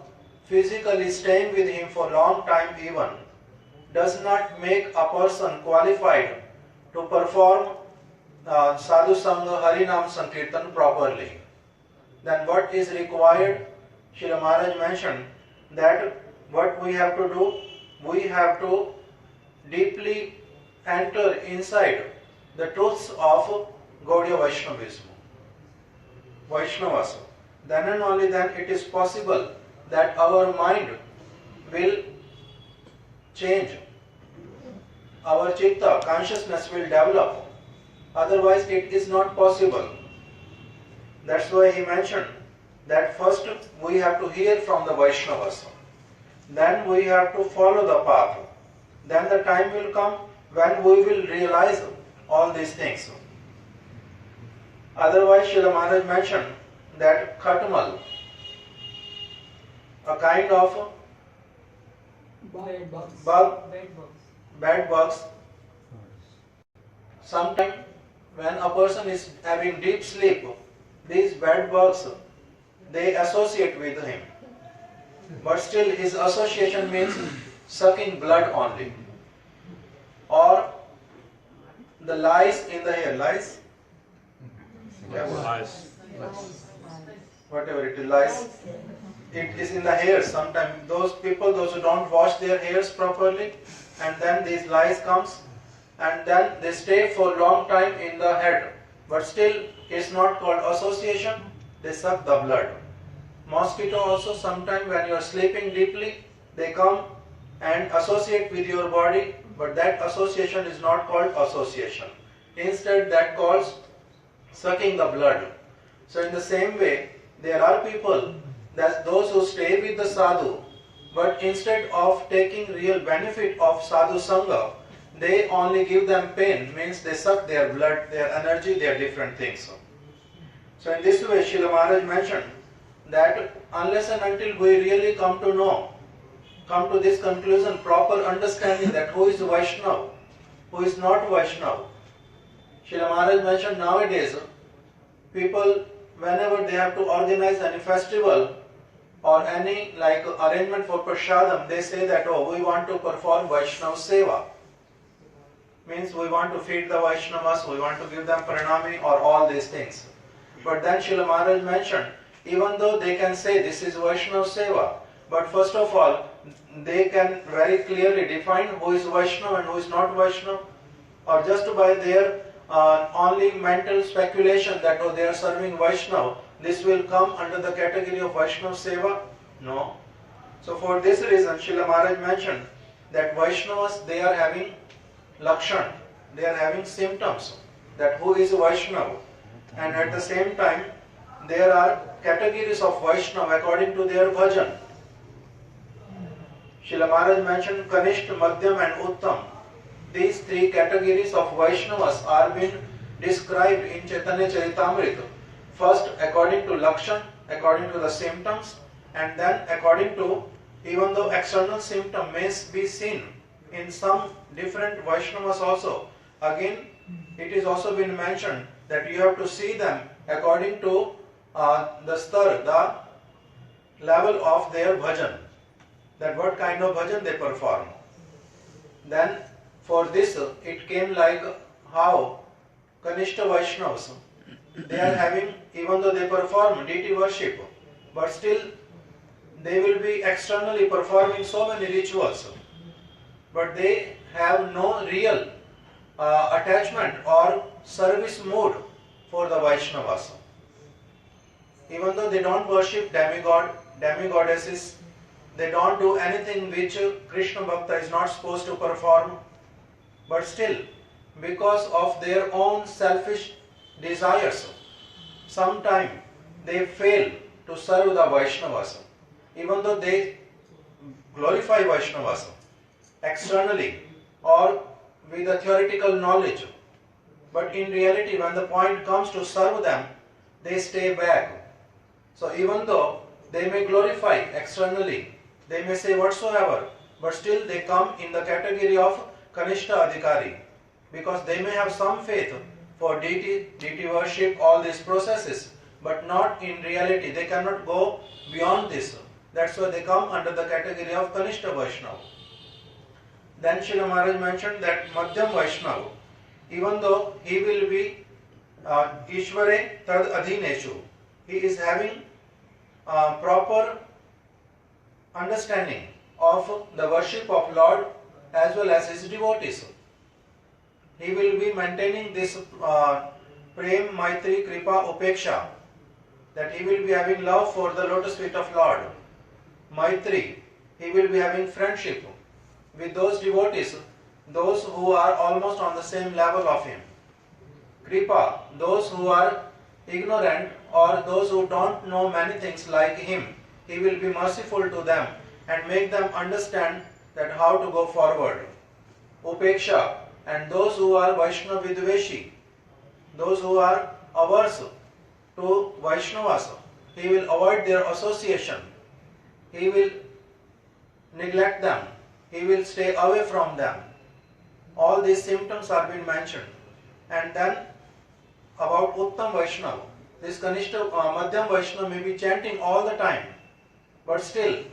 physically staying with him for long time even does not make a person qualified to perform sadhu sangha harinam sankirtan properly. Then what is required? Srila Maharaj mentioned that what we have to do, we have to deeply enter inside the truths of Gaudiya Vaishnavism, Vaishnavas. Then and only then it is possible that our mind will change, our chitta, consciousness will develop. Otherwise it is not possible. That's why he mentioned that first we have to hear from the Vaishnavas, then we have to follow the path. Then the time will come when we will realize all these things. Otherwise, Srila Maharaj mentioned that khatmal, a kind of bad bugs. Sometimes when a person is having deep sleep, these bad bugs, they associate with him. But still his association means sucking blood only. Or the lice in the hair, lice? Whatever it is, lice. It is in the hair. Sometimes those people, those who don't wash their hairs properly, and then these lice comes, and then they stay for a long time in the head. But still it's not called association, they suck the blood. Mosquito also, sometimes when you are sleeping deeply, they come and associate with your body, but that association is not called association. Instead that calls sucking the blood. So in the same way, there are people, that those who stay with the sadhu, but instead of taking real benefit of sadhu sangha, they only give them pain, means they suck their blood, their energy, their different things. So in this way, Srila Maharaj mentioned that unless and until we really come to know, come to this conclusion, proper understanding that who is Vaishnava, who is not Vaishnava. Srila Maharaj mentioned nowadays, people, whenever they have to organize any festival or any like arrangement for prasadam, they say that, oh, we want to perform Vaishnava seva. Means we want to feed the Vaishnavas, we want to give them pranami or all these things. But then Srila Maharaj mentioned, even though they can say this is Vaishnava seva, but first of all, they can very clearly define who is Vaishnava and who is not Vaishnava, or just by their only mental speculation that, oh, they are serving Vaishnava, this will come under the category of Vaishnava seva? No. So for this reason, Srila Maharaj mentioned that Vaishnavas, they are having lakshan, they are having symptoms, that who is Vaishnava, and at the same time, there are categories of Vaishnava according to their bhajan. Srila Maharaj mentioned Kanishth, Madhyam and Uttam. These three categories of Vaishnavas are being described in Chaitanya Charitamrita. First according to lakshan, according to the symptoms, and then according to even though external symptom may be seen in some different Vaishnavas also, again it is also been mentioned that you have to see them according to the star, the level of their bhajan, that what kind of bhajan they perform. Then for this it came like how Kanishta Vaishnavas, they are having, even though they perform deity worship, but still they will be externally performing so many rituals, but they have no real attachment or service mood for the Vaishnavas. Even though they don't worship demigod, demigoddesses, they don't do anything which Krishna Bhakta is not supposed to perform, but still, because of their own selfish desires, sometimes they fail to serve the Vaishnavas, even though they glorify Vaishnavas externally or with a theoretical knowledge. But in reality, when the point comes to serve them, they stay back. So even though they may glorify externally, they may say whatsoever, but still they come in the category of Kanishta Adhikari, because they may have some faith for deity worship, all these processes, but not in reality. They cannot go beyond this. That's why they come under the category of Kanishta Vaishnava. Then Srila Maharaj mentioned that Madhyam Vaishnava, even though he will be Ishvare Tad Adhineshu, he is having proper understanding of the worship of Lord as well as his devotees. He will be maintaining this Prem, Maitri, Kripa, Upeksha, that he will be having love for the lotus feet of Lord. Maitri, he will be having friendship with those devotees, those who are almost on the same level of him. Kripa, those who are ignorant or those who don't know many things like him, he will be merciful to them and make them understand that how to go forward. Upeksha, and those who are Vaishnava Vidveshi, those who are averse to Vaishnavas, he will avoid their association. He will neglect them. He will stay away from them. All these symptoms are being mentioned. And then about Uttam Vaishnava, this Kanishta Madhyam Vaishnava may be chanting all the time, but still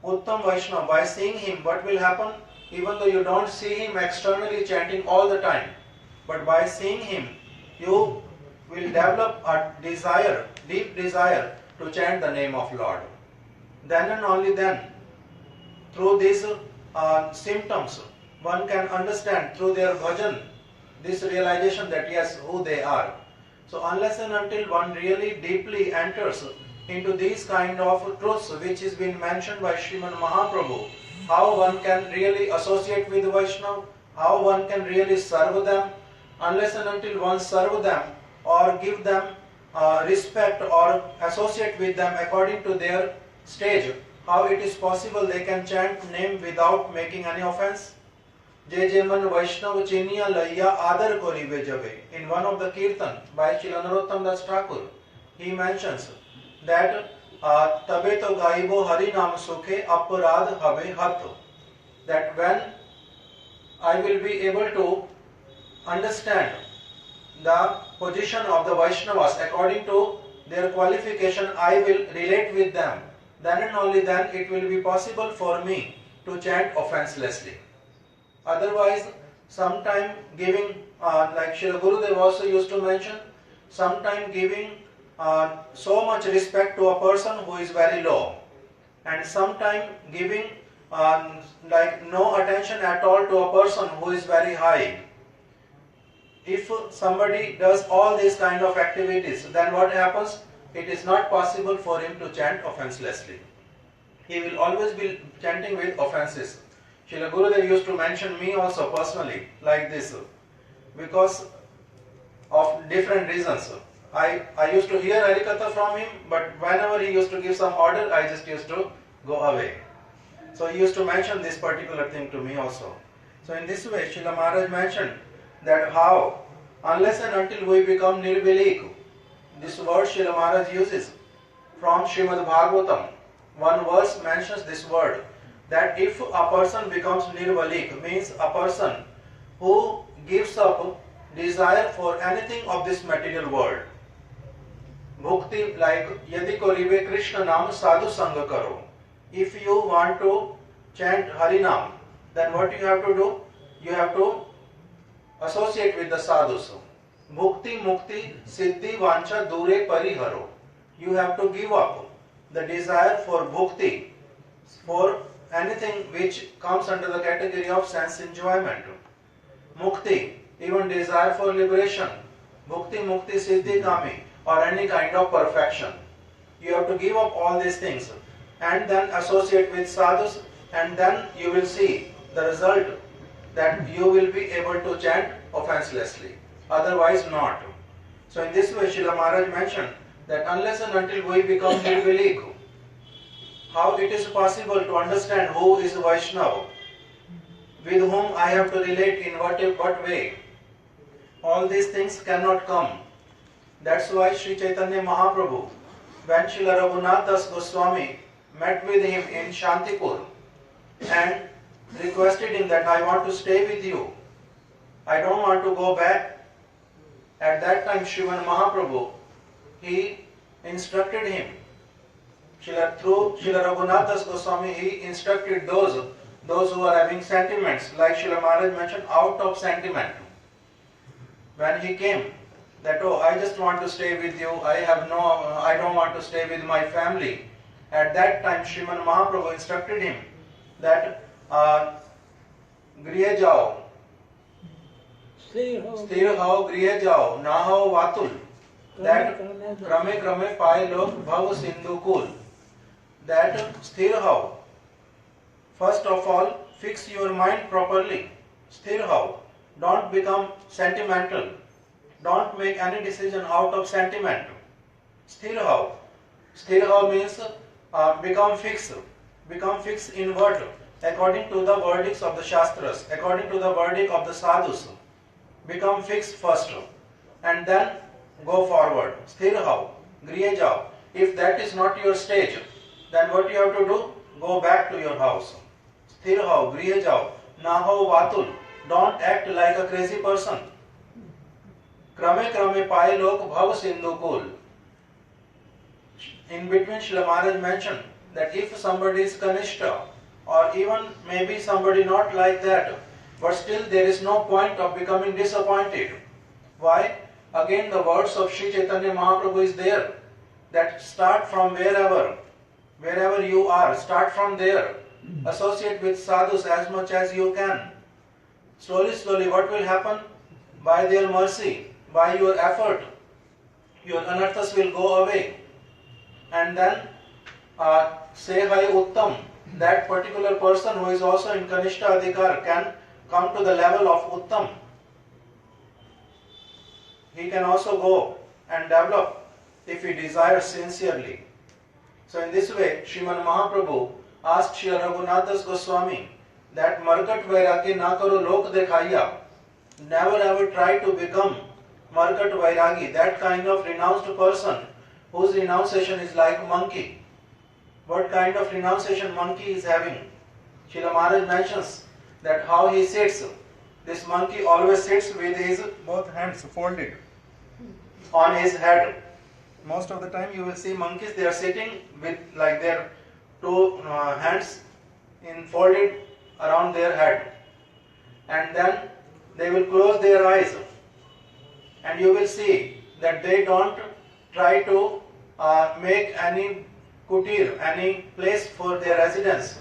Uttam Vaishnava, by seeing him, what will happen? Even though you don't see him externally chanting all the time, but by seeing him, you will develop a desire, deep desire to chant the name of Lord. Then and only then, through these symptoms, one can understand through their bhajan this realization that yes, who they are. So unless and until one really deeply enters into these kind of truths which is being mentioned by Srimad Mahaprabhu, how one can really associate with Vaishnava, how one can really serve them, unless and until one serve them or give them respect or associate with them according to their stage, how it is possible they can chant name without making any offense? Je je man Vaishnava chiniya laiya adar koribe jabe. In one of the kirtan by Srila Narottam Das Thakur, he mentions that tabe to gaibo hari naam sukhe aparad habe hat. That when I will be able to understand the position of the Vaishnavas according to their qualification, I will relate with them. Then and only then it will be possible for me to chant offenselessly. Otherwise, sometime giving, like Srila Gurudev also used to mention, sometime giving so much respect to a person who is very low, and sometime giving like no attention at all to a person who is very high. If somebody does all these kind of activities, then what happens? It is not possible for him to chant offenselessly. He will always be chanting with offenses. Srila Gurudev used to mention me also personally like this because of different reasons. I used to hear Harikatha from him, but whenever he used to give some order, I just used to go away. So he used to mention this particular thing to me also. So in this way, Srila Maharaj mentioned that how, unless and until we become nirvilik, this word Srila Maharaj uses from Srimad Bhagavatam, one verse mentions this word, that if a person becomes nirvalik, means a person who gives up desire for anything of this material world. Bhukti, like yadi korive Krishna naam sadhu sangha karo. If you want to chant Harinam, then what you have to do? You have to associate with the sadhus. Bhukti, mukti, siddhi, vancha, dure, pariharo. You have to give up the desire for bhukti, for anything which comes under the category of sense enjoyment. Mukti, even desire for liberation. Bhukti, mukti, siddhi, kami, or any kind of perfection. You have to give up all these things and then associate with sadhus, and then you will see the result, that you will be able to chant offenselessly. Otherwise not. So in this way Srila Maharaj mentioned that unless and until we become nirvalik, how it is possible to understand who is Vaishnava, with whom I have to relate in what way. All these things cannot come. That's why Sri Chaitanya Mahaprabhu, when Srila Raghunath Das Goswami met with him in Shantipur and requested him that I want to stay with you, I don't want to go back. At that time Sriman Mahaprabhu, he instructed him, through Srila Raghunath Das Goswami, he instructed those who are having sentiments, like Srila Maharaj mentioned, out of sentiment. When he came, that I just want to stay with you, I don't want to stay with my family. At that time Sriman Mahaprabhu instructed him that grihe jao, sthir hao grihe jao, na hao vatul, that krame krame paye log bhav sindhu kul, that sthir hao, first of all fix your mind properly, sthir hao, don't become sentimental, don't make any decision out of sentiment. Sthir hao means become fixed in what? According to the verdicts of the Shastras, according to the verdict of the sadhus. Become fixed first and then go forward. Sthir hao, grihe jao. If that is not your stage, then what you have to do? Go back to your house. Sthir hao, grihe jao. Na hao vatul. Don't act like a crazy person. Krame krame paye lok bhav sindhu kul. In between Srila Maharaj mentioned that if somebody is kanishta, or even maybe somebody not like that, but still there is no point of becoming disappointed. Why? Again the words of Sri Chaitanya Mahaprabhu is there, that start from wherever you are, start from there. Associate with sadhus as much as you can. Slowly what will happen? By their mercy, by your effort, your anarthas will go away. And then say Hai Uttam, that particular person who is also in Kanishta Adhikar can come to the level of Uttam. He can also go and develop if he desires sincerely. So in this way, Sriman Mahaprabhu asked Sri Raghunath Das Goswami that Markat Vairagi na karo lok dekhaiya. Never ever try to become Markat Vairagi, that kind of renounced person whose renunciation is like monkey. What kind of renunciation monkey is having? Srila Maharaj mentions that how he sits. This monkey always sits with his both hands folded on his head. Most of the time you will see monkeys, they are sitting with like their two hands folded around their head, and then they will close their eyes, and you will see that they don't try to make any kutir, any place for their residence.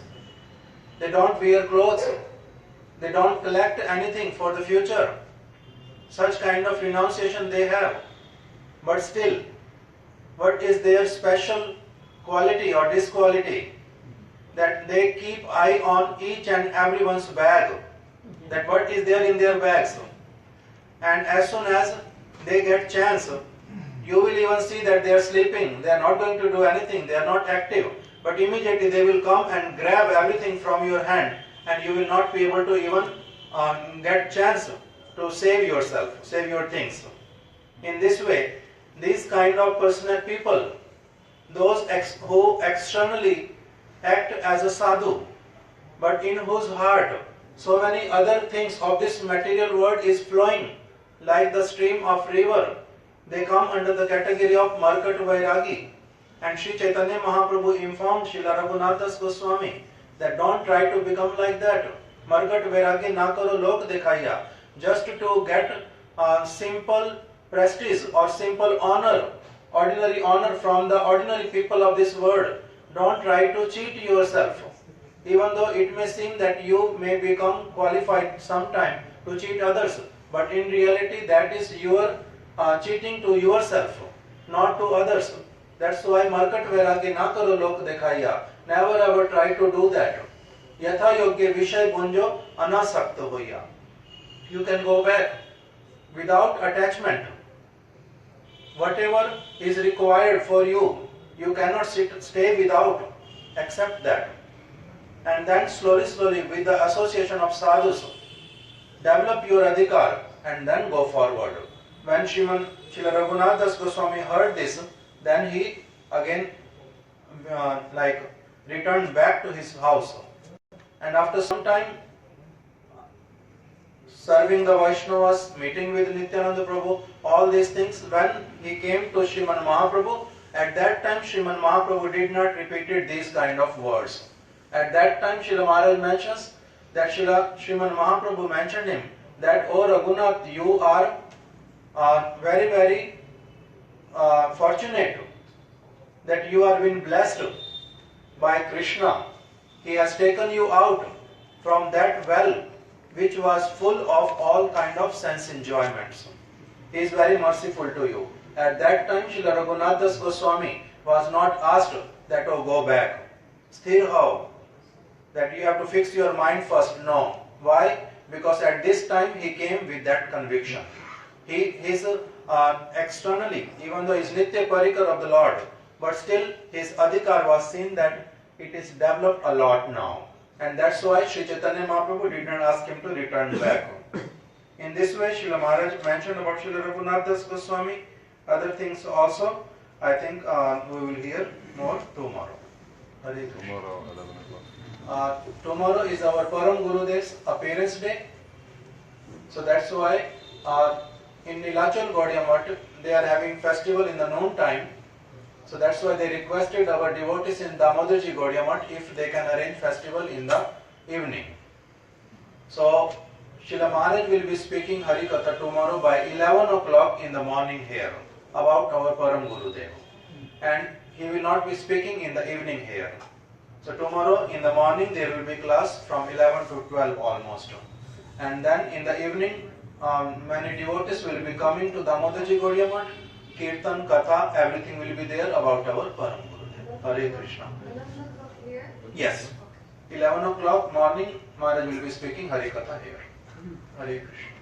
They don't wear clothes. They don't collect anything for the future. Such kind of renunciation they have. But still, what is their special quality or disquality? That they keep eye on each and everyone's bag. That what is there in their bags. And as soon as they get chance, you will even see that they are sleeping. They are not going to do anything. They are not active. But immediately they will come and grab everything from your hand, and you will not be able to even get chance to save yourself, save your things. In this way, these kind of personal people, those who externally act as a sadhu, but in whose heart so many other things of this material world is flowing like the stream of river, they come under the category of Markat Vairagi. And Sri Chaitanya Mahaprabhu informed Srila Raghunath Das Goswami that don't try to become like that. Markat Vairagi na karo lok dekhaiya. Just to get simple prestige or simple honor, ordinary honor from the ordinary people of this world. Don't try to cheat yourself. Even though it may seem that you may become qualified sometime to cheat others, but in reality that is your cheating to yourself, not to others. That's why Markat Vairagi na karo lok dekhaiya. Never ever try to do that. Yatha yogya vishay bunjo anasakta hoya. You can go back without attachment. Whatever is required for you, you cannot stay without. Accept that. And then slowly with the association of sadhus, develop your adhikar and then go forward. When Srila Raghunath Das Goswami heard this, then he again returned back to his house. And after some time, serving the Vaishnavas, meeting with Nityananda Prabhu, all these things, when he came to Sriman Mahaprabhu, at that time Sriman Mahaprabhu did not repeat these kind of words. At that time Srila Maharaj mentions that Sriman Mahaprabhu mentioned him that, "O Raghunath, you are very, very fortunate that you are being blessed by Krishna. He has taken you out from that well which was full of all kind of sense enjoyments. He is very merciful to you." At that time Srila Raghunath Das Goswami was not asked that, "Oh, go back." Sthir how? That you have to fix your mind first. No. Why? Because at this time he came with that conviction. He is externally, even though he is Nitya Parikar of the Lord, but still his adhikar was seen that it is developed a lot now. And that's why Sri Chaitanya Mahaprabhu did not ask him to return back. In this way, Srila Maharaj mentioned about Srila Raghunath Das Goswami. Other things also, I think we will hear more tomorrow. Hare Krishna. Tomorrow, 11 o'clock. Tomorrow is our Param Gurudev's appearance day. So that's why in Nilachal Gaudiya Math, they are having festival in the noon time. So that's why they requested our devotees in Damodarji Gaudiya Math if they can arrange festival in the evening. So Srila Maharaj will be speaking Hari Katha tomorrow by 11 o'clock in the morning here about our Param Gurudev. And he will not be speaking in the evening here. So tomorrow in the morning there will be class from 11 to 12 almost. And then in the evening many devotees will be coming to Damodarji Gaudiya Math. Kirtan, Katha, everything will be there about our Param Gurudev. Hare Krishna. 11 o'clock here? Yes. 11 o'clock morning Maharaj will be speaking Hari Katha here. Hare Krishna.